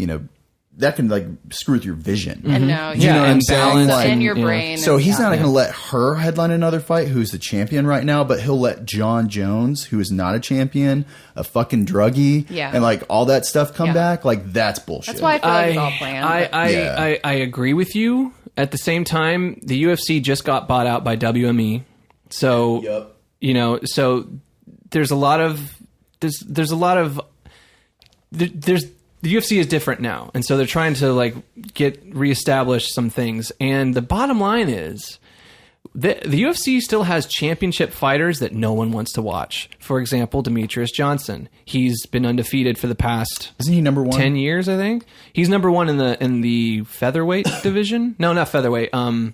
that can like screw with your vision. And no, you know what I'm saying? Like, in your brain. So he's not going to let her headline another fight, who's the champion right now, but he'll let John Jones, who is not a champion, a fucking druggie, and like all that stuff come back. Like that's bullshit. That's why I feel like it's all planned. I agree with you. At the same time, the UFC just got bought out by WME, so so there's a lot of the UFC is different now, and so they're trying to like reestablish some things. And the bottom line is the UFC still has championship fighters that no one wants to watch. For example, Demetrius Johnson. He's been undefeated for the past Isn't he number 1? 10 years, I think. He's number 1 in the featherweight division. No, not featherweight. Not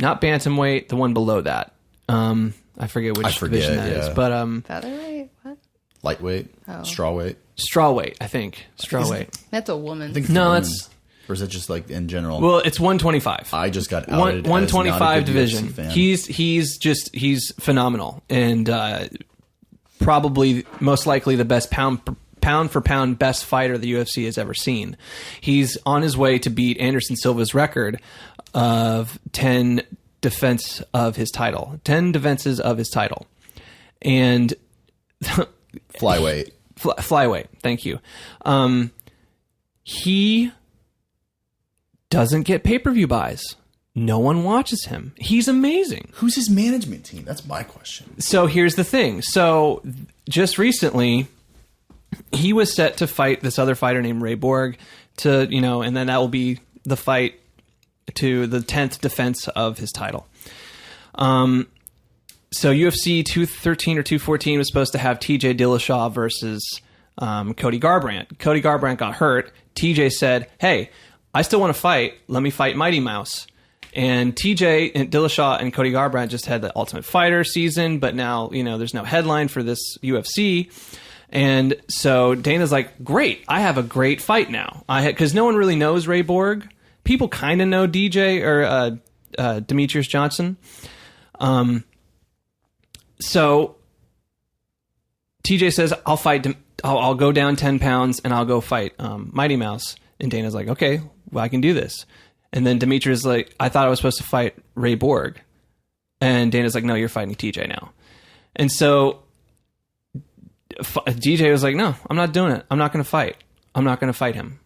bantamweight. The one below that. I forget which division that is. But featherweight. What? Lightweight. Strawweight. Strawweight, I think. Strawweight. That's a woman. That's... Or is it just like in general? Well, it's 125. I just got outed 125 division. He's phenomenal, and probably most likely the best pound for pound best fighter the UFC has ever seen. He's on his way to beat Anderson Silva's record of 10 defenses of his title, and flyweight. Flyweight. Thank you. He doesn't get pay-per-view buys. No one watches him. He's amazing. Who's his management team? That's my question. So here's the thing. So just recently, he was set to fight this other fighter named Ray Borg and then that will be the fight to the 10th defense of his title. So UFC 213 or 214 was supposed to have TJ Dillashaw versus Cody Garbrandt. Cody Garbrandt got hurt. TJ said, hey, I still want to fight. Let me fight Mighty Mouse. And TJ and Dillashaw and Cody Garbrandt just had the Ultimate Fighter season, but now, there's no headline for this UFC. And so Dana's like, great, I have a great fight now. Because no one really knows Ray Borg. People kind of know DJ or Demetrius Johnson. So TJ says, I'll go down 10 pounds and I'll go fight Mighty Mouse. And Dana's like, okay, well, I can do this. And then Demetrius is like, I thought I was supposed to fight Ray Borg. And Dana's like, no, you're fighting TJ now. And so DJ was like, no, I'm not doing it. I'm not going to fight. I'm not going to fight him.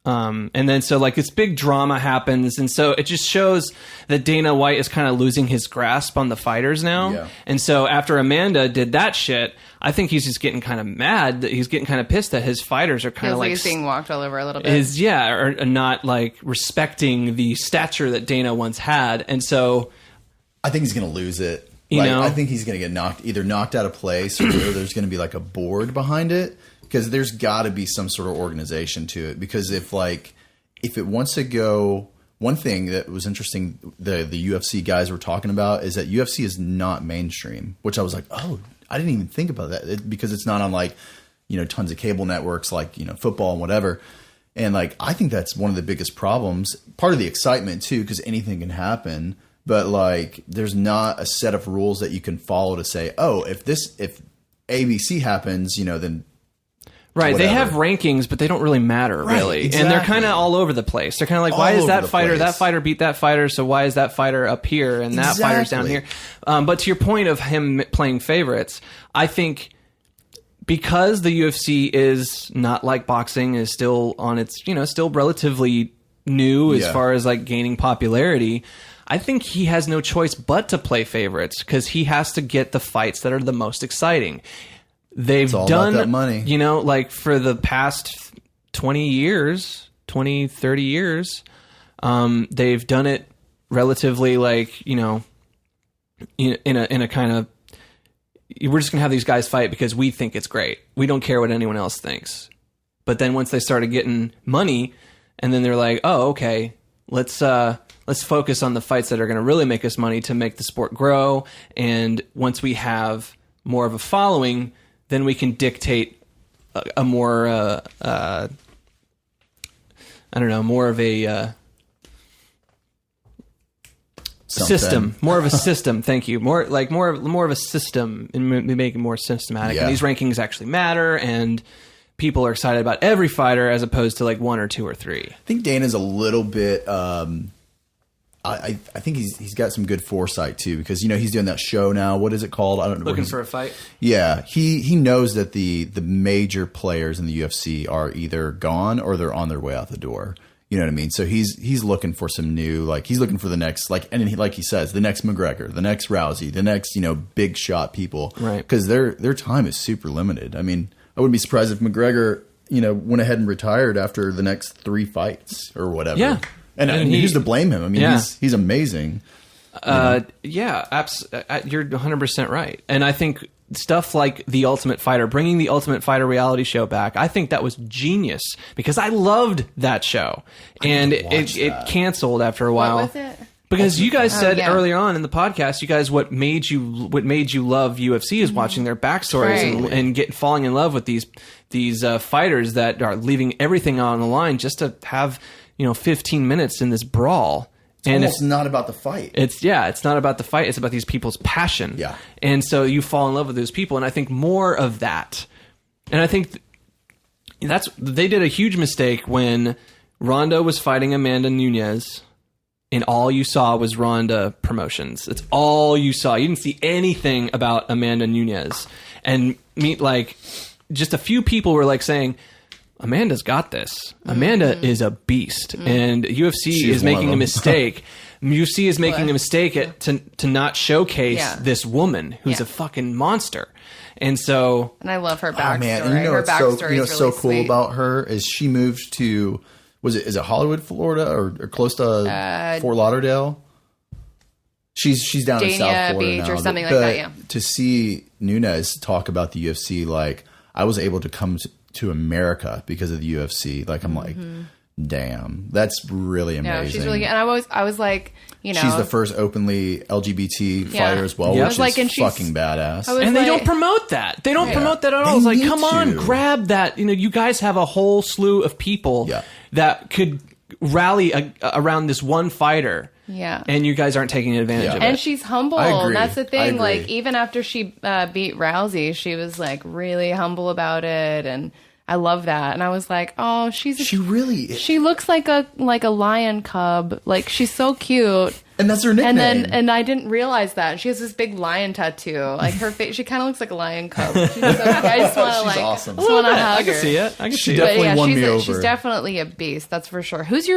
And then so like this big drama happens, and so it just shows that Dana White is kind of losing his grasp on the fighters now. Yeah. And so after Amanda did that shit, I think he's just getting kind of mad. That he's getting kind of pissed that his fighters are kind of like he's being walked all over a little bit. Or not like respecting the stature that Dana once had, and so I think he's going to lose it. I think he's going to get either knocked out of place, or there's going to be like a board behind it. Because there's got to be some sort of organization to it. Because if it wants to go, one thing that was interesting, the UFC guys were talking about is that UFC is not mainstream. Which I was like, oh, I didn't even think about that, because it's not on tons of cable networks like football and whatever. And I think that's one of the biggest problems. Part of the excitement too, because anything can happen. But there's not a set of rules that you can follow to say, oh, if ABC happens, then. Right, whatever. They have rankings, but they don't really matter, really. Exactly. And they're kind of all over the place. They're kind of like, why is that fighter beat that fighter, so why is that fighter up here and that fighter's down here? But to your point of him playing favorites, I think because the UFC is not like boxing, is still on its, still relatively new as far as gaining popularity, I think he has no choice but to play favorites because he has to get the fights that are the most exciting. They've done that money, for the past 20 years, 30 years, they've done it relatively in a kind of, we're just going to have these guys fight because we think it's great. We don't care what anyone else thinks. But then once they started getting money, and then they're like, oh, okay, let's focus on the fights that are going to really make us money to make the sport grow. And once we have more of a following, then we can dictate a more, I don't know, more of a system, more of a system. Thank you. More of a system, and we make it more systematic. Yeah. And these rankings actually matter, and people are excited about every fighter as opposed to like one or two or three. I think Dana's a little bit. I think he's got some good foresight too, because he's doing that show now. What is it called? I don't know. Looking for a fight. Yeah, he knows that the major players in the UFC are either gone or they're on their way out the door. You know what I mean? So he's looking for some new, like he's looking for the next, like, and like he says, the next McGregor, the next Rousey, the next big shot people, right? Because their time is super limited. I mean, I wouldn't be surprised if McGregor went ahead and retired after the next 3 fights or whatever. Yeah. And who's to blame him? I mean, yeah. he's amazing. Yeah, you're 100% right. And I think stuff like The Ultimate Fighter, bringing The Ultimate Fighter reality show back, I think that was genius because I loved that show. And it canceled after a while. What was it? Because you guys said yeah. earlier on in the podcast, you guys what made you love UFC is watching their backstories Right. and falling in love with these fighters that are leaving everything on the line just to have 15 minutes in this brawl. And it's not about the fight. It's not about the fight. It's about these people's passion. Yeah. And so you fall in love with those people. And I think more of that. And I think they did a huge mistake when Ronda was fighting Amanda Nunes and all you saw was Ronda promotions. It's all you saw. You didn't see anything about Amanda Nunes. And just a few people were like saying, Amanda's got this. Amanda is a beast, and UFC is making a mistake. UFC is making a mistake to not showcase this woman who's a fucking monster. And so, and I love her backstory. Oh man, and her backstory what's is so really cool sweet. about her is she moved to is it Hollywood, Florida, or close to Fort Lauderdale? She's down in Dania South Florida Beach now, or something like that. Yeah. To see Nunes talk about the UFC, like I was able to come to America because of the UFC. Like I'm like, damn, that's really amazing. Yeah, she's really good. And I was like, she's the first openly LGBT fighter as well, which is fucking badass. And they don't promote that. They don't promote that at all. It's like, come on, grab that. You guys have a whole slew of people that could rally around this one fighter. Yeah. And you guys aren't taking advantage of it. And she's humble. I agree. And that's the thing. I agree. Like, even after she beat Rousey, she was like really humble about it. And I love that. And I was like, oh, she looks like a lion cub. Like, she's so cute. And that's her nickname. And I didn't realize that. She has this big lion tattoo. Like, her face, she kind of looks like a lion cub. She's so cute. I just want to awesome. I just want to hug her. I can see it. She definitely won me over. She's definitely a beast. That's for sure. Who's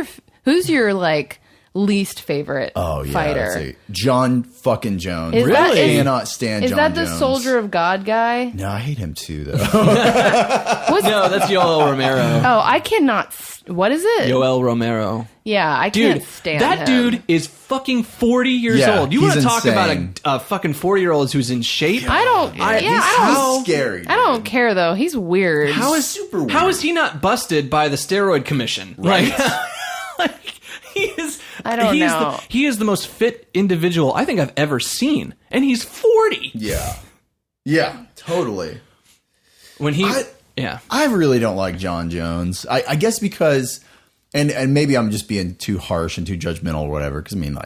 your like least favorite fighter? John fucking Jones. Is that- Really? I cannot stand Is John that the Jones. Soldier of God guy? No, I hate him too, though. No, that's Yoel Romero. Oh, I cannot. What is it? Yoel Romero. Yeah, I can't stand that him. dude is fucking 40 years old. You want to talk insane. about a fucking 40-year-old who's in shape? I don't. He's scary. Dude. I don't care though. He's weird. How is super weird. How is he not busted by the steroid commission? Right. Like he is. I don't know. He is the most fit individual I think I've ever seen, and he's 40. Yeah, totally. When he, I really don't like John Jones. I guess because, and maybe I'm just being too harsh and too judgmental or whatever. Because I mean,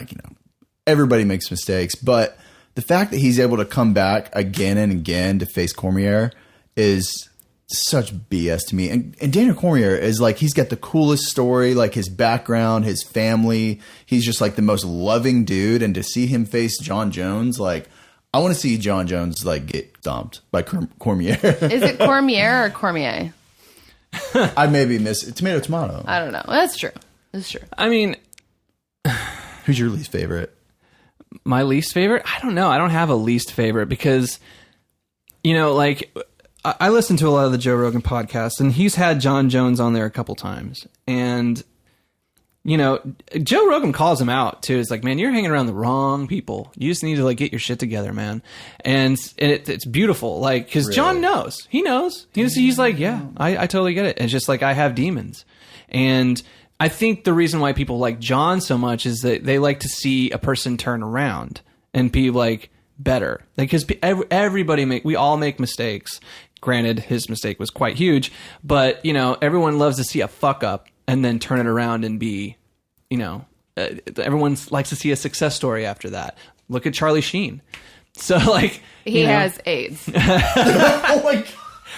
everybody makes mistakes, but the fact that he's able to come back again and again to face Cormier is such BS to me. And Daniel Cormier is like, he's got the coolest story, like his background, his family. He's just like the most loving dude. And to see him face John Jones, like, I want to see John Jones like get stomped by Cormier. Is it Cormier or Cormier? I maybe miss it. Tomato. I don't know. That's true. I mean, who's your least favorite? My least favorite? I don't know. I don't have a least favorite because, like, I listen to a lot of the Joe Rogan podcasts, and he's had John Jones on there a couple times. And you know, Joe Rogan calls him out too. It's like, man, you're hanging around the wrong people. You just need to like get your shit together, man. And it's beautiful. Like, cause really? John knows, he knows, he's like, yeah, I totally get it. It's just like, I have demons. And I think the reason why people like John so much is that they like to see a person turn around and be like better. Like, cause we all make mistakes. Granted, his mistake was quite huge, but you know, everyone loves to see a fuck up and then turn it around and be, you know, everyone likes to see a success story after that. Look at Charlie Sheen. So like, he has AIDS. Oh my God.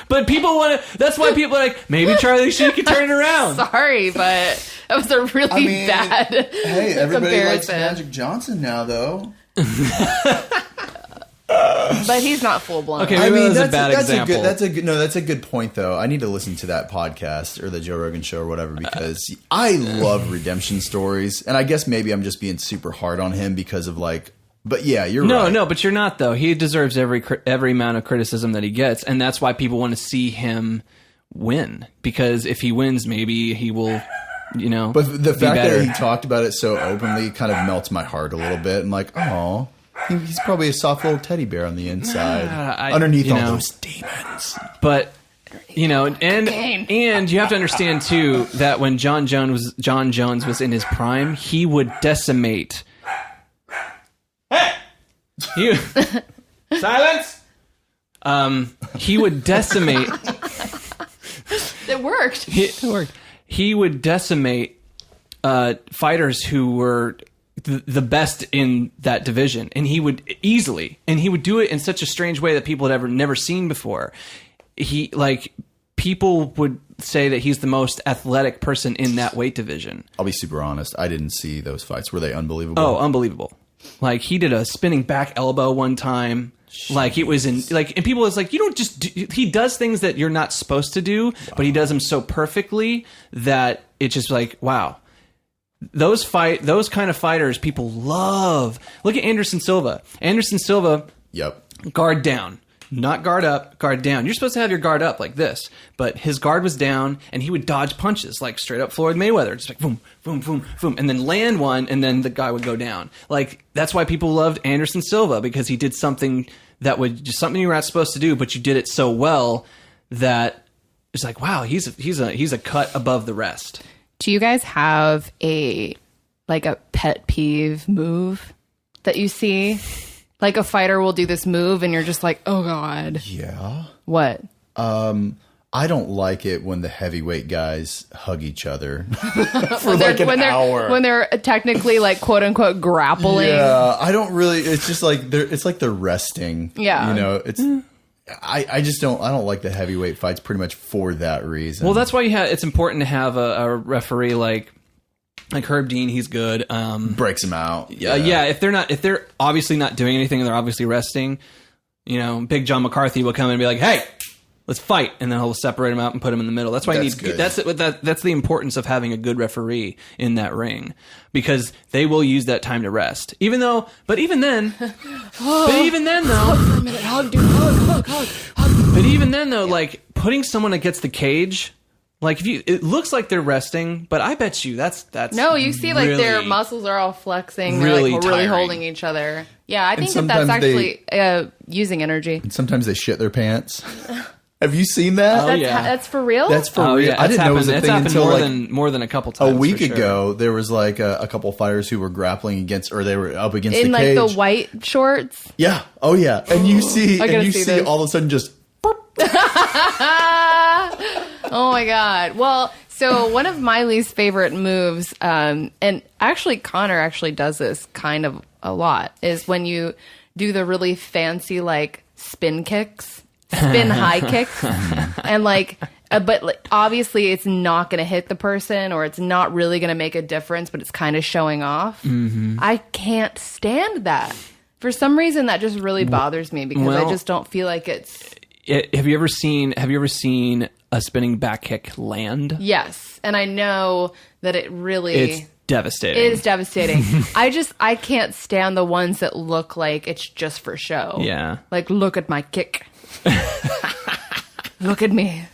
But people want to, that's why people are like, maybe Charlie Sheen can turn it around. Sorry, but that was a really bad hey, everybody comparison. likes Magic Johnson now, though. But he's not full blown. Okay, maybe that's a bad example. That's a good point, though. I need to listen to that podcast or the Joe Rogan show or whatever because I love redemption stories, and I guess maybe I'm just being super hard on him because of like. But yeah, you're right. No, but you're not though. He deserves every amount of criticism that he gets, and that's why people want to see him win. Because if he wins, maybe he will, you know. But the fact that he talked about it so openly kind of melts my heart a little bit. I'm like, oh. He's probably a soft little teddy bear on the inside, underneath all those demons. But you know, and you have to understand too that when John Jones was in his prime, he would decimate. Hey, silence. He would decimate. It worked. It worked. He would decimate fighters who were the best in that division, and he would do it in such a strange way that people had never seen before. People would say that he's the most athletic person in that weight division. I'll be super honest. I didn't see those fights. Were they unbelievable? Oh, unbelievable. Like he did a spinning back elbow one time. Jeez. Like it was in like, and people was like, you don't just do, he does things that you're not supposed to do, but he does them so perfectly that it's just like, wow. Those kind of fighters people love. Look at Anderson Silva. Yep. Guard down. Not guard up, guard down. You're supposed to have your guard up like this, but his guard was down, and he would dodge punches like straight up Floyd Mayweather. Just like boom, boom, boom, boom, and then land one, and then the guy would go down. Like that's why people loved Anderson Silva, because he did something that was just something you were not supposed to do, but you did it so well that it's like, wow, he's a cut above the rest. Do you guys have a pet peeve move that you see? Like a fighter will do this move and you're just like, oh God. Yeah. What? I don't like it when the heavyweight guys hug each other for like an hour. When they're technically like quote unquote grappling. Yeah. I don't really, it's just like, it's like they're resting. Yeah. You know, it's... I just don't like the heavyweight fights pretty much for that reason. Well, that's why it's important to have a referee like Herb Dean. He's good. Breaks them out. Yeah. If they're obviously not doing anything and they're obviously resting, you know, Big John McCarthy will come in and be like, hey, let's fight. And then he'll separate them out and put them in the middle. That's why that's the importance of having a good referee in that ring, because they will use that time to rest. Even then, But even then though, like putting someone against the cage, like it looks like they're resting, but I bet you that's no. You see, like their muscles are all flexing. They're really holding each other. Yeah, I think that's actually using energy. And sometimes they shit their pants. Have you seen that? That's for real? That's for real. Yeah, I didn't know it was a thing until more than a couple times. A week ago, there was like a couple fighters who were grappling against, or they were up against in the cage. In like the white shorts? Yeah. Oh yeah. And you see all of a sudden just... Oh my God. Well, so one of my least favorite moves, and actually Conor actually does this kind of a lot, is when you do the really fancy like spin high kicks, and but obviously it's not going to hit the person, or it's not really going to make a difference, but it's kind of showing off. Mm-hmm. I can't stand that. For some reason, that just really bothers me, because I just don't feel like it's... Have you ever seen a spinning back kick land? Yes, and I know that it's devastating. It is devastating. I can't stand the ones that look like it's just for show. Yeah. Like, look at my kick. Look at me.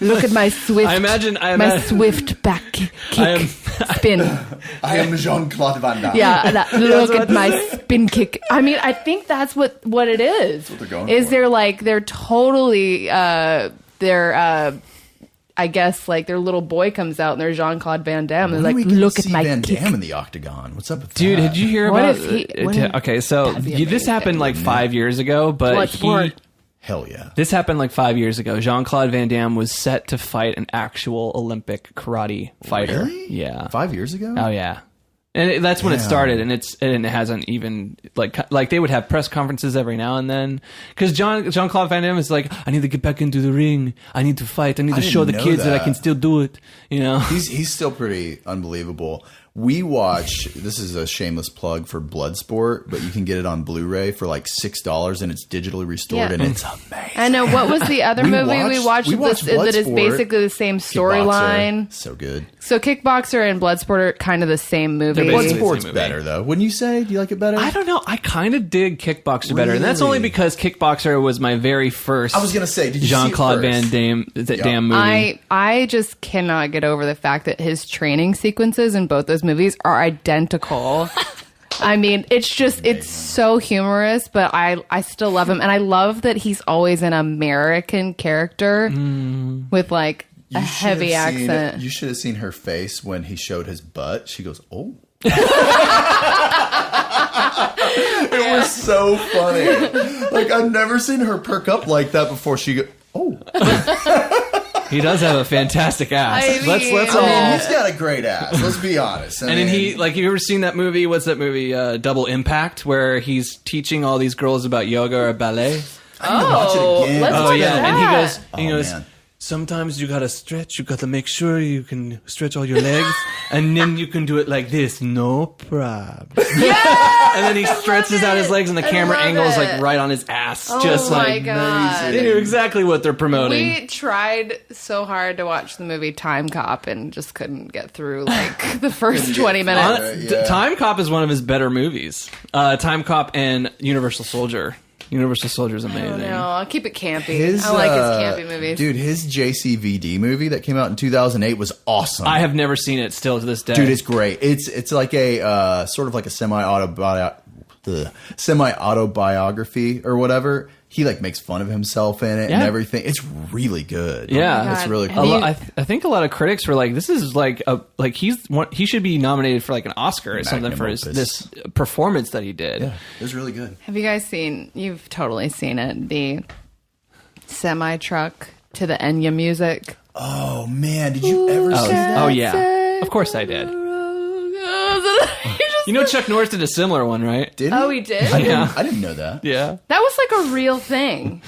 Look at my swift. I swift back kick spin. I am Jean-Claude Van Damme. Yeah, look at my spin kick. I mean, I think that's what it is. That's what they're going is for. they're totally I guess like their little boy comes out and they're Jean-Claude Van Damme. They're like, look at my Van kick. Damme in the octagon. What's up with Dude, that? did you hear What about? if he- Okay, so That'd be this happened like 5 years ago, but What sport? Hell yeah. this happened like 5 years ago. Jean-Claude Van Damme was set to fight an actual Olympic karate fighter. Really? Yeah. 5 years ago? Oh yeah. And that's when it started, and it hasn't even like they would have press conferences every now and then because Jean-Claude Van Damme is like, I need to get back into the ring, I need to fight, I need to show the know kids that I that. can still do it, you know. He's still pretty unbelievable. We watch, this is a shameless plug for Bloodsport, but you can get it on Blu-ray for like $6 and it's digitally restored Yeah. and it's amazing. I know. What was the other movie we watched that is Bloodsport. basically the same storyline? Kickboxer. So good. So Kickboxer and Bloodsport are kind of the same movie. They're basically- Bloodsport's movie. better though. Wouldn't you say? Do you like it better? I don't know. I kind of dig Kickboxer better, and that's only Really? because Kickboxer was my very first. I was gonna say, did you Jean-Claude see it Van first? Damme damn movie? I just cannot get over the fact that his training sequences in both those movies are identical. I mean, it's so humorous, but I still love him. And I love that he's always an American character with like a You should heavy have seen- accent. You should have seen her face when he showed his butt. She goes, "Oh." It was so funny. Like I've never seen her perk up like that before. She go, "Oh." He does have a fantastic ass. I mean- let's I all. mean, he's got a great ass. Let's be honest. And then he, like, you ever seen that movie? What's that movie? Double Impact, where he's teaching all these girls about yoga or ballet. I need to watch it again. let's Oh watch yeah, and he that. goes, man. sometimes you gotta stretch. You gotta make sure you can stretch all your legs, and then you can do it like this, no problem. And then he stretches out his legs, and the camera love angle is like it. right on his ass, Oh just my like God. they knew exactly what they're promoting. We tried so hard to watch the movie Time Cop and just couldn't get through like the first 20 minutes. Yeah. Time Cop is one of his better movies. Time Cop and Universal Soldier. Universal Soldier is amazing. No, I'll keep it campy. His, I like his campy movies. Dude, his JCVD movie that came out in 2008 was awesome. I have never seen it still to this day. Dude, it's great. It's like a sort of like a semi-autobiography or whatever. He like makes fun of himself in it and Yeah. everything. It's really good. Yeah. Oh my it's God. really Have cool. you- I think a lot of critics were like, "This is like he should be nominated for like an Oscar or something for Magnum opus. this performance that he did." Yeah, it was really good. Have you guys seen, you've totally seen it, the semi-truck to the Enya music? Oh man, did you ever see that? Oh yeah, of course I did. You know, Chuck Norris did a similar one, right? Did Oh, he? he did? Yeah. I didn't know that. Yeah. That was like a real thing.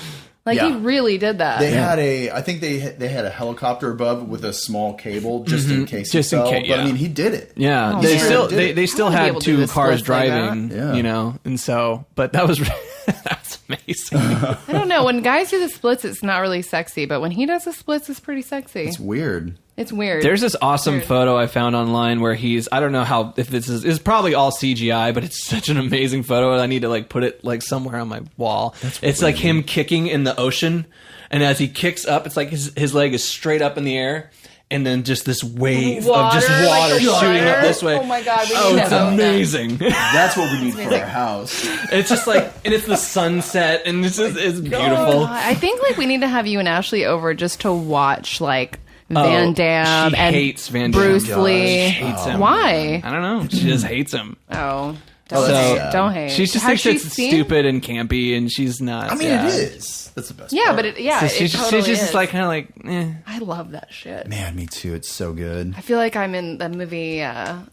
Like, he Yeah. really did that. They had I think they had a helicopter above with a small cable just in case. Just he in fell. case, But I yeah. mean, he did it. Yeah, Oh, they man. still Did it. they still I wanna be had able to do two this cars splits like that. driving, Yeah. you know, and so, but that was that's amazing. I don't know. When guys do the splits, it's not really sexy. But when he does the splits, it's pretty sexy. It's weird. It's weird. There's this awesome Weird. photo I found online where I don't know how, if this is, it's probably all CGI, but it's such an amazing photo and I need to like put it like somewhere on my wall. It's like him kicking in the ocean, and as he kicks up, it's like his leg is straight up in the air, and then just this wave of just Water, like water the shooting up water? this way. Oh my God, we Oh, need it's to have that. amazing. That's what we need for our house. It's just like, and it's the sunset, and it's beautiful. I think like we need to have you and Ashley over just to watch like Van Damme she and hates Van Damme. Bruce Gosh, Lee. she hates him. Why? I don't know. She just hates him. Oh, Oh, don't that's hate. sad. Don't hate. She just Has thinks she it's seen- stupid and campy, and she's not. I mean, yeah. it is. That's the best. Yeah, part. but it She's totally just is. like kind of like, eh. I love that shit. Man, me too. It's so good. I feel like I'm in the movie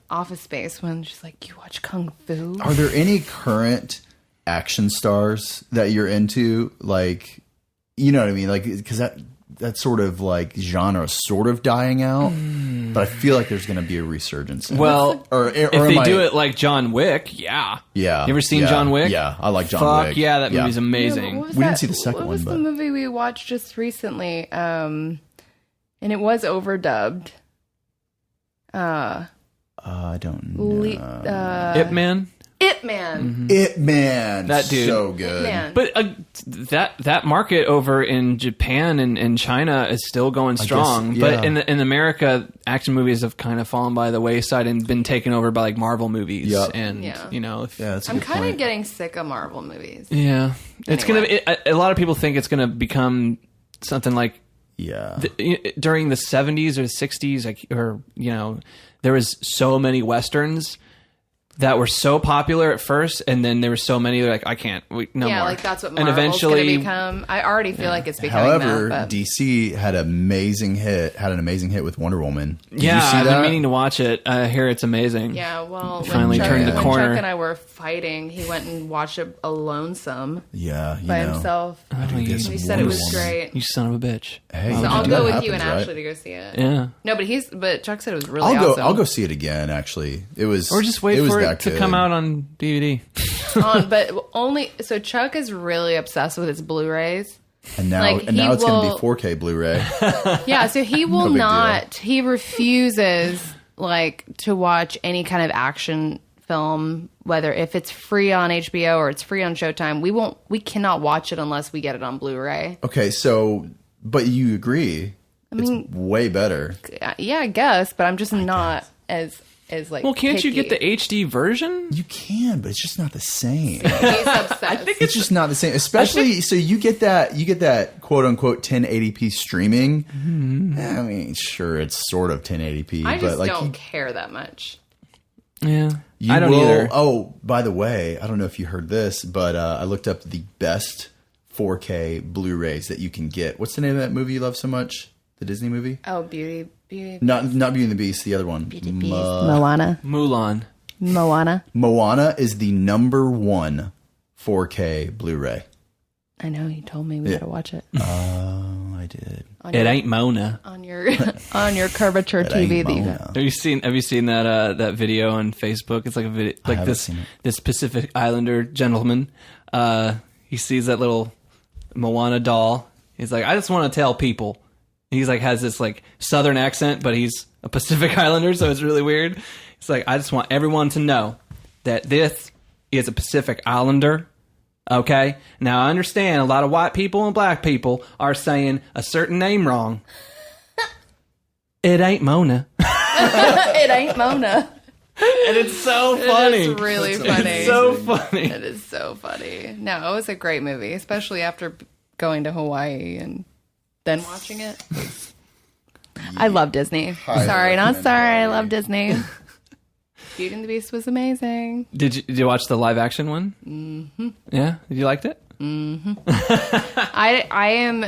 Office Space when she's like, "You watch kung fu?" Are there any current action stars that you're into? Like, you know what I mean? Like, because that sort of like genre is sort of dying out, but I feel like there's going to be a resurgence. In Well, or if am they I- do it like John Wick, yeah. Yeah. You ever seen Yeah. John Wick? Yeah, I like John Fuck Wick. yeah, that Yeah. movie's Yeah, amazing. what was We didn't that- see the second What was one, the but- movie we watched just recently? And it was overdubbed. I don't know. Le- Ip Man It Man. It Man. That dude. So good. Man. But that market over in Japan and China is still going strong. guess, But yeah. in America, action movies have kind of fallen by the wayside and been taken over by like Marvel movies. Yep. And Yeah. you know, That's a I'm good kind point. of getting sick of Marvel movies. yeah, it's Anyway. gonna. A lot of people think it's gonna become something like Yeah. during the 70s or the 60s, like, or you know, there was so many westerns that were so popular at first, and then there were so many that like I can't, no Yeah, more. like that's what and Marvel's eventually going to become. I already feel like it's becoming However, that. But DC had an amazing hit with Wonder Woman. Did yeah, you see I've that? been meaning to watch it. I hear it's amazing. yeah, well, Finally turned the when corner. Chuck and I were fighting, he went and watched it lonesome Yeah, you by know. himself. I do you- get some He said it was Wonder Woman. great. You son of a bitch. Hey, So you I'll do go that with you and happens, Ashley right? to go see it. Yeah. No, but Chuck said it was really I'll go. awesome. I'll go see it again. Actually, it was. Or just wait was for it that to good. come out on DVD. But only so Chuck is really obsessed with his Blu-rays. And now, like, and now he it's going to will- be 4K Blu-ray. Yeah, so he will No big not. He refuses like to watch any kind of action film, whether if it's free on HBO or it's free on Showtime. We cannot watch it unless we get it on Blu-ray. Okay, so but you agree? mean- it's way better. Yeah, I guess, but I'm just not as like. Well, can't you get the picky. HD version? You can, but it's just not the same. He's obsessed. It's just not the same. Especially so you get that quote unquote 1080p streaming. Mm-hmm. I mean, sure, it's sort of 1080p, I but just like don't you, care that much. Yeah. you I don't will, either. Oh, by the way, I don't know if you heard this, but I looked up the best 4K Blu-rays that you can get. What's the name of that movie you love so much? The Disney movie? Oh, Beauty. Not Beauty and the Beast, the other one. Moana. Mulan. Moana is the #1 4K Blu-ray. I know you told me we gotta watch it Oh, I did. It ain't Mona. on your curvature TV that you got. Mona. Have you seen that that video on Facebook? It's like a video, like haven't seen it. this Pacific Islander gentleman. He sees that little Moana doll. He's like, I just want to tell people. He's like has this like Southern accent, but he's a Pacific Islander, so it's really weird. It's like, I just want everyone to know that this is a Pacific Islander. Okay? Now, I understand a lot of white people and black people are saying a certain name wrong. It ain't Mona. It ain't Mona. And it's so funny. It is really funny. It's so funny. It is so funny. No, it was a great movie, especially after going to Hawaii and then watching it. I love Disney. Highly Sorry, not recommend sorry. I Hawaii. love Disney. Beauty and the Beast was amazing. Did you watch the live action one? Mm-hmm. Yeah? You liked it? I am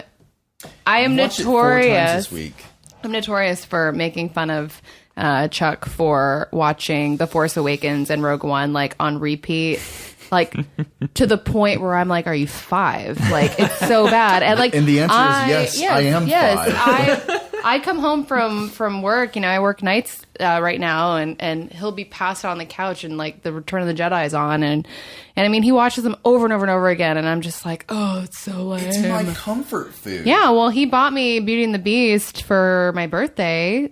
Watched it 4 times notorious. this week. I'm notorious for making fun of Chuck for watching The Force Awakens and Rogue One like on repeat, like to the point where I'm like, "Are you 5?" Like it's so bad. And like, And the answer is yes, I am 5. I come home from work. You know, I work nights right now, and he'll be passed out on the couch, and like the Return of the Jedi is on, and I mean he watches them over and over and over again, and I'm just like, oh, it's so lame. It's my comfort food. Yeah, well, he bought me Beauty and the Beast for my birthday.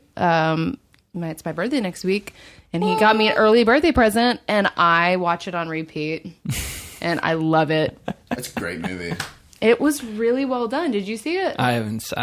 It's my birthday next week, and he got me an early birthday present, and I watch it on repeat, and I love it. It's a great movie. It was really well done. Did you see it? I haven't.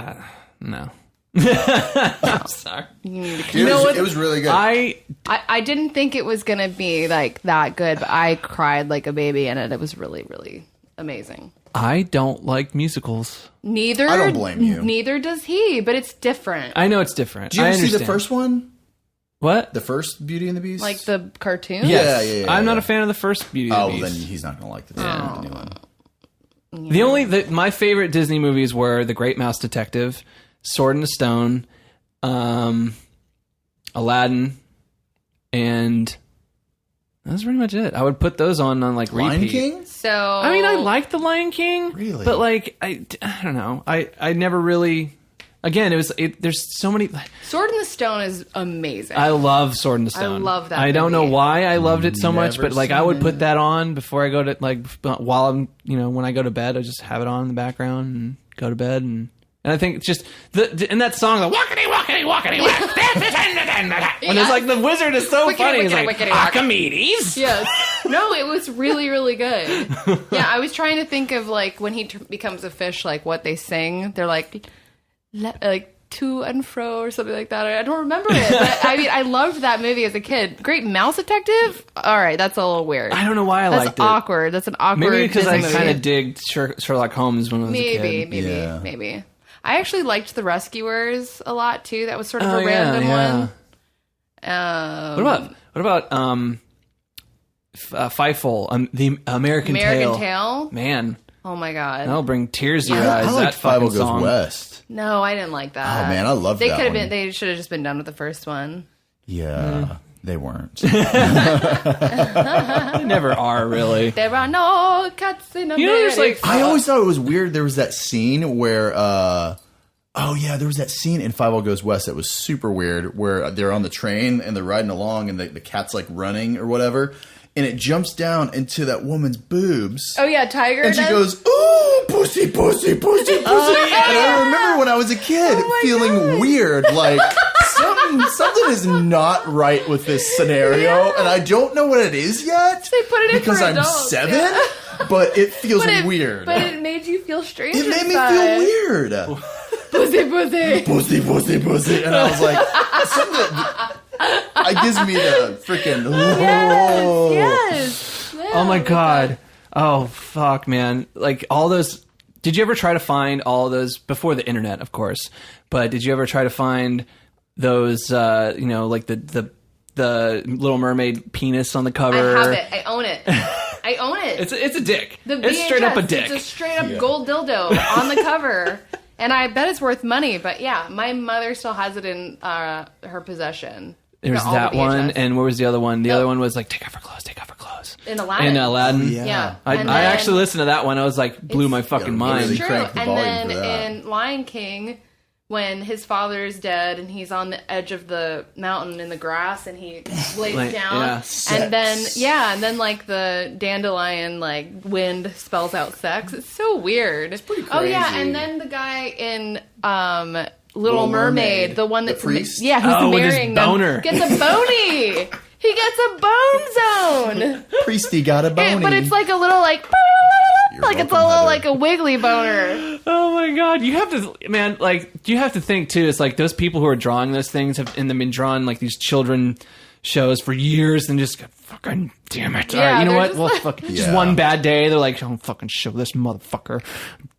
No. I'm sorry. It was really good. I didn't think it was gonna be like that good, but I cried like a baby in it. It was really, really amazing. I don't like musicals. Neither. I don't blame you. Neither does he, but it's different. I know it's different. Did you I ever see the understand. first one? What? The first Beauty and the Beast? Like the cartoon. Yes. Yeah, I'm not yeah. a fan of the first Beauty Oh, and the then Beast. he's not going to like the new one. My favorite Disney movies were The Great Mouse Detective, Sword in the Stone, Aladdin, and that's pretty much it. I would put those on like repeat. Lion King? So I mean, I like The Lion King, Really? but like I don't know. I never really. Again, there's so many. Sword in the Stone is amazing. I love Sword in the Stone. love that I don't know movie. why I loved it so much, Never but like I seen would it. put that on before I go to like while I'm when I go to bed, I just have it on in the background and go to bed and I think it's just in that song, the walkity walkity walkity walk, and it's like the wizard is so Wickety, funny. He's wickety, like wickety, wack. Archimedes. Yes. No, it was really, really good. Yeah, I was trying to think of like when he becomes a fish, like what they sing. They're like to and fro or something like that. I don't remember it, but I mean, I loved that movie as a kid. Great Mouse Detective. All right, that's a little weird. I don't know why I liked it. That's awkward. That's an awkward. Maybe because I Disney kind movie. of digged Sherlock Holmes when I was a kid. Maybe. I actually liked The Rescuers a lot too. That was sort of a yeah, random yeah. one. What about Fievel, the American Tail? Man, Oh my god. that'll bring tears to your eyes. I That liked Five fucking Goes song. West. No, I didn't like that. Oh man, I love They that could have one. been. They should have just been done with the first one. Yeah, they weren't. They never are really. There are no cuts in America. You know, there's like I always thought it was weird. There was that scene where, there was that scene in Five Goes West that was super weird, where they're on the train and they're riding along, and the cat's like running or whatever, and it jumps down into that woman's boobs. Oh yeah, Tiger. And she does? goes, "Ooh, pussy, pussy, pussy, pussy!" And I remember when I was a kid feeling weird, like something is not right with this scenario, and I don't know what it is yet. They put it in because for I'm adults, 7, yeah. but it feels weird. But it made you feel strange. It made me inside. feel weird. Pussy, pussy. Pussy, pussy, pussy, and I was like, something that it gives me the freaking. Yes. Yeah, oh my god. Oh fuck, man. Like all those. Did you ever try to find all those before the internet, of course? But did you ever try to find those? Like the Little Mermaid penis on the cover. I have it. I own it. I own it. It's a dick. The It's straight up a VHS, dick. It's a straight up gold dildo on the cover. And I bet it's worth money. But yeah, my mother still has it in her possession. There's all the that one, VHS. and where was the other one? The other one was like, take off her clothes. In Aladdin. In Aladdin. Oh, yeah. Yeah. I And I then- actually listened to that one. I was like, blew my fucking mind. really True. crank the And volume then for that. in Lion King, when his father is dead and he's on the edge of the mountain in the grass and he lays Like, down, yeah. and then like the dandelion like wind spells out sex. It's so weird. It's pretty Oh yeah, crazy. and then the guy in Little Mermaid, the one The that's priest? who's with his marrying them, boner. gets a bony. He gets a bone zone. Priesty got a bony. But it's like a little like. You're Like it's a welcome, little Heather. like a wiggly boner. Oh my god, you have to, man. Like, you have to think too. It's like those people who are drawing those things have been drawing like these children shows for years, and just fucking damn it. All Yeah, right, you know they're what? just Well, like- fuck. Just Yeah. one bad day, they're like, "Don't fucking show this motherfucker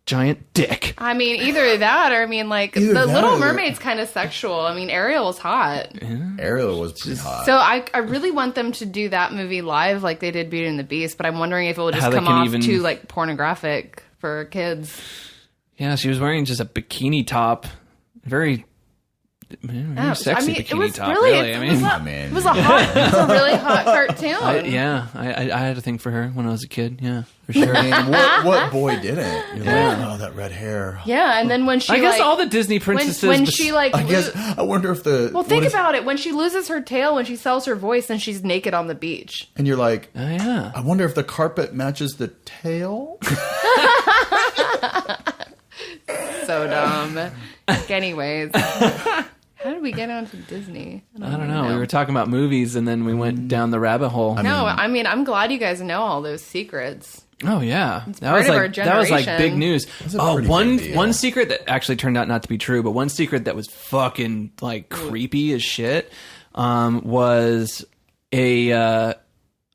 giant dick." I mean, either that or I mean, like Either the that Little or- Mermaid's kind of sexual. I mean, Ariel was hot. Ariel was pretty hot. So I really want them to do that movie live like they did Beauty and the Beast, but I'm wondering if it will just How they come can off even- too like pornographic for kids. Yeah, she was wearing just a bikini top, very sexy it bikini was top. really, Really, it I was mean, it was a really hot cartoon. I had a thing for her when I was a kid. Yeah, for sure. what boy didn't? You're like, oh, that red hair. Yeah, and then when she I guess like, all the Disney princesses. when she like I guess. I wonder if the. well, think what is- about it. When she loses her tail, when she sells her voice, then she's naked on the beach. And you're like, Oh yeah. I wonder if the carpet matches the tail. So dumb. Like, anyways, how did we get onto Disney? I don't know. We were talking about movies, and then we went down the rabbit hole. No, I mean, I'm glad you guys know all those secrets. Oh yeah, that part was of like our that was like generation. big news. a Oh, pretty one big deal. one secret that actually turned out not to be true, but one secret that was fucking like creepy as shit was a.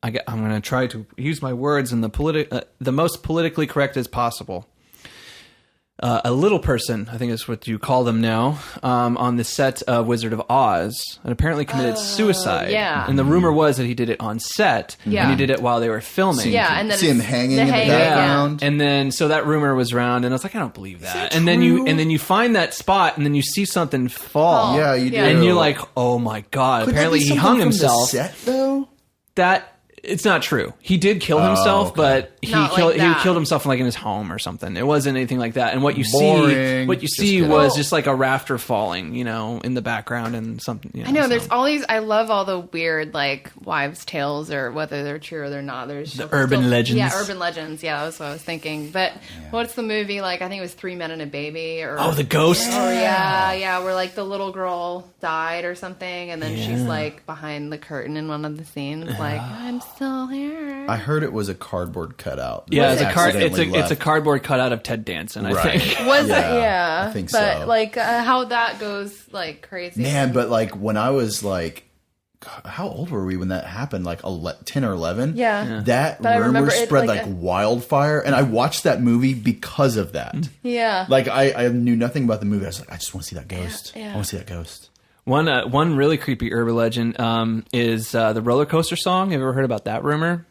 I'm going to try to use my words in the most politically correct as possible. A little person, I think is what you call them now, on the set of Wizard of Oz, and apparently committed suicide. yeah. And the rumor was that he did it on set, Yeah. and he did it while they were filming. Yeah, and then See him it's- hanging in the background. And then so that rumor was around, and I was like, I don't believe that. And then you find that spot, and then you see something fall. Yeah, you do. And you're like, oh my god! Could that Apparently be he something hung from himself. The set, though. That it's not true. He did kill himself, okay. but he Not like killed he that. killed himself like in his home or something. It wasn't anything like that. And what you Boring. see Just was kidding. just like a rafter falling, in the background and something. I know there's all these. I love all the weird like wives' tales, or whether they're true or they're not. There's The urban legends. Yeah, urban legends. Yeah, that's what I was thinking. But what's the movie like? I think it was 3 Men and a Baby. Or the ghost. Oh yeah, where like the little girl died or something, and then she's like behind the curtain in one of the scenes, like I'm still here. I heard it was a cardboard cutout. Yeah, that it's a cardboard cutout of Ted Danson, I think. Was it? Yeah. I think but, so. like, how that goes, like, crazy. Man, but like when I was like, how old were we when that happened? Like 10 or 11? Yeah. That But I rumor remember it, spread like, like wildfire. And I watched that movie because of that. Yeah. Like I knew nothing about the movie. I was like, I just want to see that ghost. Yeah. I want to see that ghost. One really creepy urban legend is the roller coaster song. Have you ever heard about that rumor?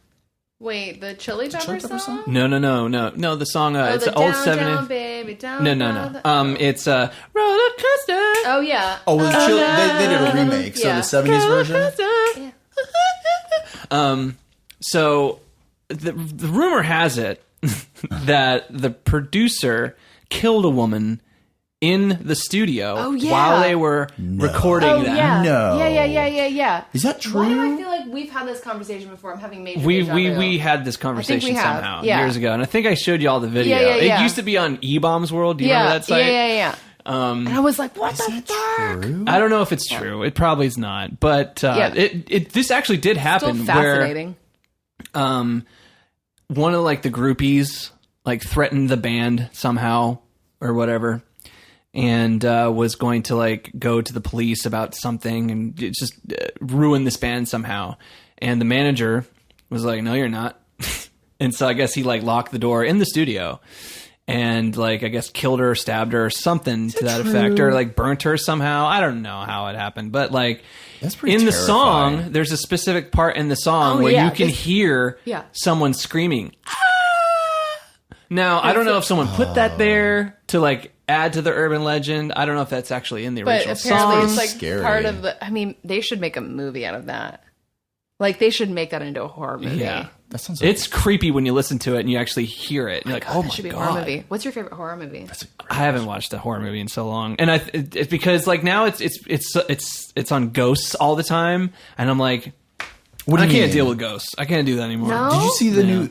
Wait, the Chili Pepper song? No. The song. It's the an old downtown 70s. baby, down. No. It's roller coaster. Oh yeah. Oh, well, they did a remake. So Yeah. the 70s version? Yeah. So the rumor has it that the producer killed a woman in the studio while they were recording Oh that. yeah. No. Yeah. Is that true? Why do I feel like we've had this conversation before? I'm having major We deja vu. we had this conversation we have, somehow yeah. years ago, and I think I showed you all the video. Yeah. It used to be on eBombs World. Do you remember that site? Yeah. And I was like, what Is the that fuck? true? I don't know if it's true. It probably is not, but this actually did happen. Still fascinating. Where one of like the groupies like threatened the band somehow or whatever, and was going to like go to the police about something and it just ruin this band somehow. And the manager was like, "No, you're not." And so I guess he like locked the door in the studio. And, like, I guess killed her, stabbed her, or something to that effect. Or, like, burnt her somehow. I don't know how it happened. But, like, That's pretty in the terrifying. song, there's a specific part in the song where you can hear someone screaming. Ah! Now, I don't know if someone put that there to, like, add to the urban legend. I don't know if that's actually in the original But apparently song. it's, like, Scary. part of the... I mean, they should make a movie out of that. Like, they should make that into a horror movie. Yeah. That sounds It's creepy when you listen to it and you actually hear it. You're like, oh my That should be a God. horror movie. What's your favorite horror movie? I haven't watched a horror movie in so long, and it's because like now it's on ghosts all the time, and I'm like, What do I you can't mean? deal with ghosts. I can't do that anymore. No? Did you see the new?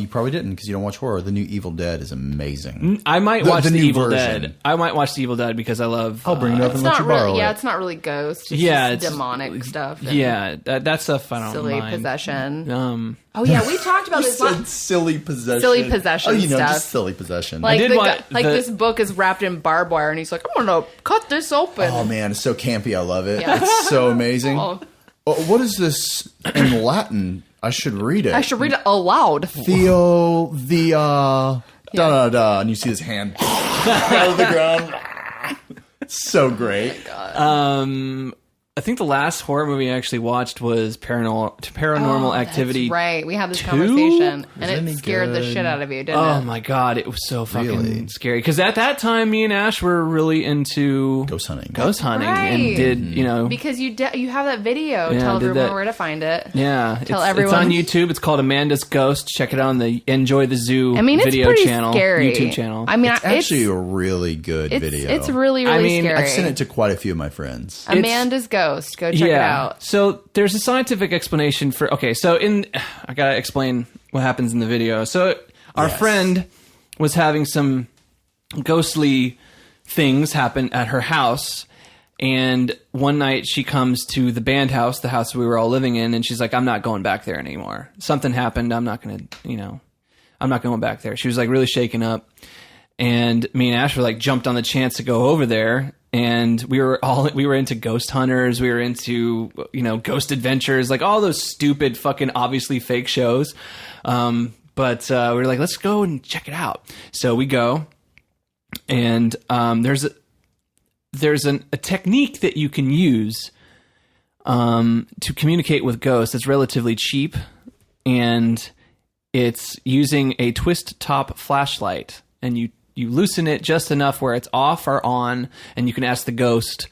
You probably didn't because you don't watch horror. The new Evil Dead is amazing. I might The- watch the the, new Evil version. Dead. I might watch the Evil Dead because I love. I'll bring it up It's and let not you borrow really... it. Yeah, it's not really ghosts. It's Yeah, just it's demonic stuff. and Yeah, that stuff I don't Silly mind. possession. Oh, yeah, we talked about You this. said silly possession. Silly possession Oh, you know, stuff. just silly possession. Like, did want the- this book is wrapped in barbed wire, and he's like, I'm going to cut this open. Oh man, it's so campy. I love it. Yeah. It's so amazing. Oh. What is this in Latin? I should read it. I should read it aloud. Theo the da da da, and you see his hand out of the ground. So great. I think the last horror movie I actually watched was Paranormal Activity. That's right. We had this 2? conversation, Was and it it any scared the good? shit out of you, didn't Oh it? my God, it was so fucking Really? scary. Because at that time, me and Ash were really into Ghost hunting. Right. and did, you know. Because you have that video. Yeah, Tell I did everyone that. where to find it. Yeah, Tell it's everyone. on YouTube. It's called Amanda's Ghost. Check it out on the Enjoy the Zoo I mean, it's video pretty channel, scary. YouTube channel. I mean, It's actually a really good video. It's really, really I mean, scary. I've sent it to quite a few of my friends. Amanda's Ghost. Go check it out. So there's a scientific explanation for. Okay, so I gotta explain what happens in the video. So our Yes. friend was having some ghostly things happen at her house. And one night she comes to the band house, the house we were all living in, and she's like, I'm not going back there anymore. Something happened. I'm not going to, I'm not going back there. She was like really shaken up. And me and Ash were like jumped on the chance to go over there. And we were into Ghost Hunters. We were into, Ghost Adventures, like all those stupid fucking obviously fake shows. But we were like, let's go and check it out. So we go, and there's a technique that you can use to communicate with ghosts. It's relatively cheap, and it's using a twist top flashlight, and you loosen it just enough where it's off or on, and you can ask the ghost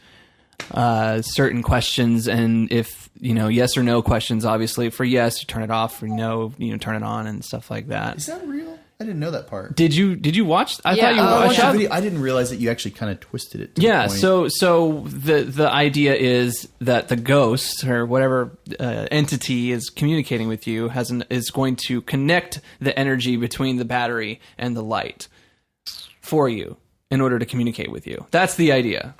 certain questions, and if yes or no questions, obviously for yes you turn it off, for no turn it on, and stuff like that. Is that real? I didn't know that part. Did you watch? I thought you I watched watched the it. video. I didn't realize that you actually kind of twisted it. To Yeah, the point. so the idea is that the ghost or whatever entity is communicating with you is going to connect the energy between the battery and the light for you in order to communicate with you. That's the idea.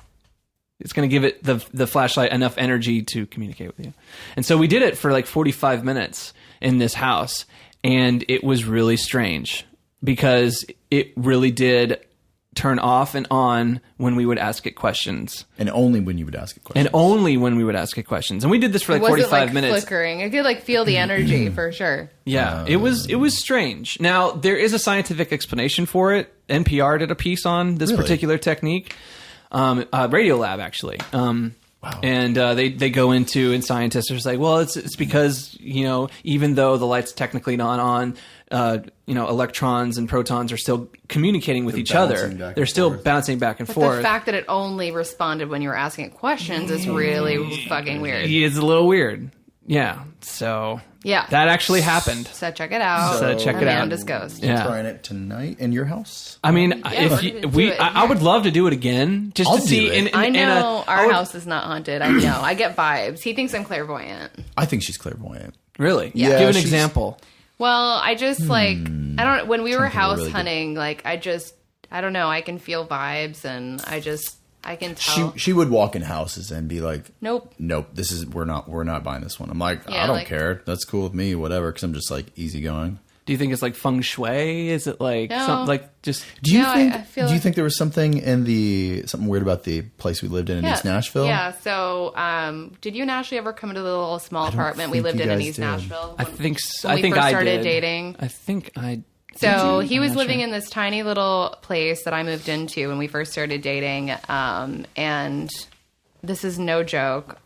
It's going to give it the flashlight enough energy to communicate with you. And so we did it for like 45 minutes. in this house. And it was really strange because it really did turn off and on when we would ask it questions. And only when you would ask it questions. And only when we would ask it questions. And we did this for like It wasn't 45 like minutes. flickering. I could like feel the energy for sure. Yeah, it was strange. Now, there is a scientific explanation for it. NPR did a piece on this particular technique. Radiolab, actually. Wow. And they go into, and scientists are just like, well, it's because, even though the light's technically not on, electrons and protons are still communicating with each other. They're still bouncing back and forth. The fact that it only responded when you were asking it questions is really fucking weird. It's a little weird. Yeah. So Yeah. that actually happened. So check it out. So check it out. Amanda's Ghost. Yeah. Trying it tonight in your house? I mean, Yeah, I would love to do it again just I'll to see. do it. I know our house is not haunted. I know. I get vibes. He thinks I'm clairvoyant. I think she's clairvoyant. Really? Yeah, Give an she's- example. Well, I just like I don't. When we were house really good. hunting, like I don't know. I can feel vibes, and I can tell. She would walk in houses and be like, Nope. we're not buying this one. I'm like, Yeah, I don't like- care. That's cool with me, whatever. Because I'm just like easygoing. Do you think it's like feng shui? Is it like No. something like just? Do you No, think? I feel do you like- think there was something something weird about the place we lived in East Nashville? Yeah. So, did you and Ashley ever come to the little small apartment we think lived you in guys East did. Nashville? I when- think when I we think first I started did. dating. I think I. So he was I'm not living sure. in this tiny little place that I moved into when we first started dating, and this is no joke.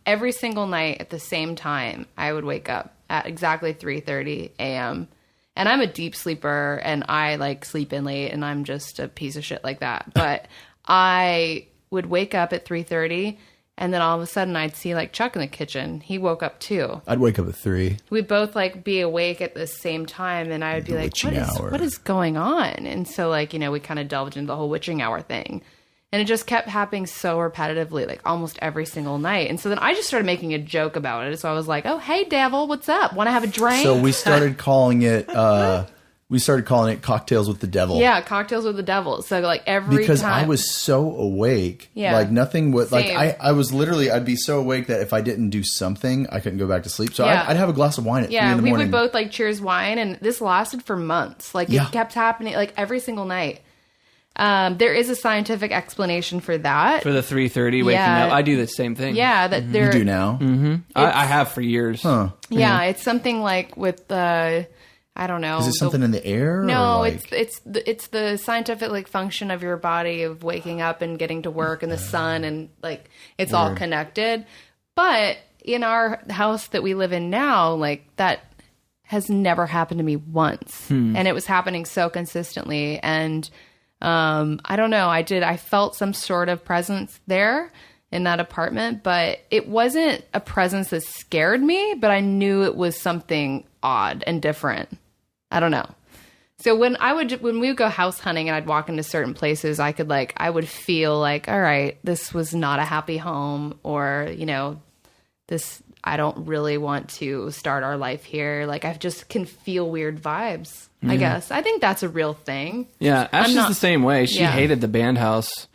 Every single night at the same time, I would wake up at exactly 3:30 a.m. And I'm a deep sleeper, and I like sleep in late, and I'm just a piece of shit like that. But I would wake up at 3:30, and then all of a sudden I'd see like Chuck in the kitchen. He woke up too. I'd wake up at 3. We'd both like be awake at the same time, and I would be like, witching hour. what is going on? And so like, we kind of delved into the whole witching hour thing. And it just kept happening so repetitively, like almost every single night. And so then I just started making a joke about it. So I was like, "Oh, hey, devil, what's up? Want to have a drink?" So we started calling it. Cocktails with the Devil. Yeah, cocktails with the devil. So like every Because time I was so awake, Yeah. like nothing would like Same. I was literally I'd be so awake that if I didn't do something, I couldn't go back to sleep. So Yeah. I'd have a glass of wine at 3 in the we morning. would both like cheers wine, and this lasted for months. Like Yeah. it kept happening like every single night. There is a scientific explanation for that. For the 3:30 waking Yeah. up, I do the same thing. Yeah, that there you do now? I have for years. Huh. Yeah, it's something like with the I don't know. Is it something in the air? No, or like, it's the scientific like function of your body of waking up and getting to work and the sun and like it's all connected. But in our house that we live in now, like that has never happened to me once, and it was happening so consistently. And I don't know. I felt some sort of presence there in that apartment, but it wasn't a presence that scared me, but I knew it was something odd and different. I don't know. So when we would go house hunting and I'd walk into certain places, I would feel like, all right, this was not a happy home, or, this, I don't really want to start our life here. Like I just can feel weird vibes, I guess. I think that's a real thing. Yeah, Ashley's not- the same way. She Yeah. hated the band house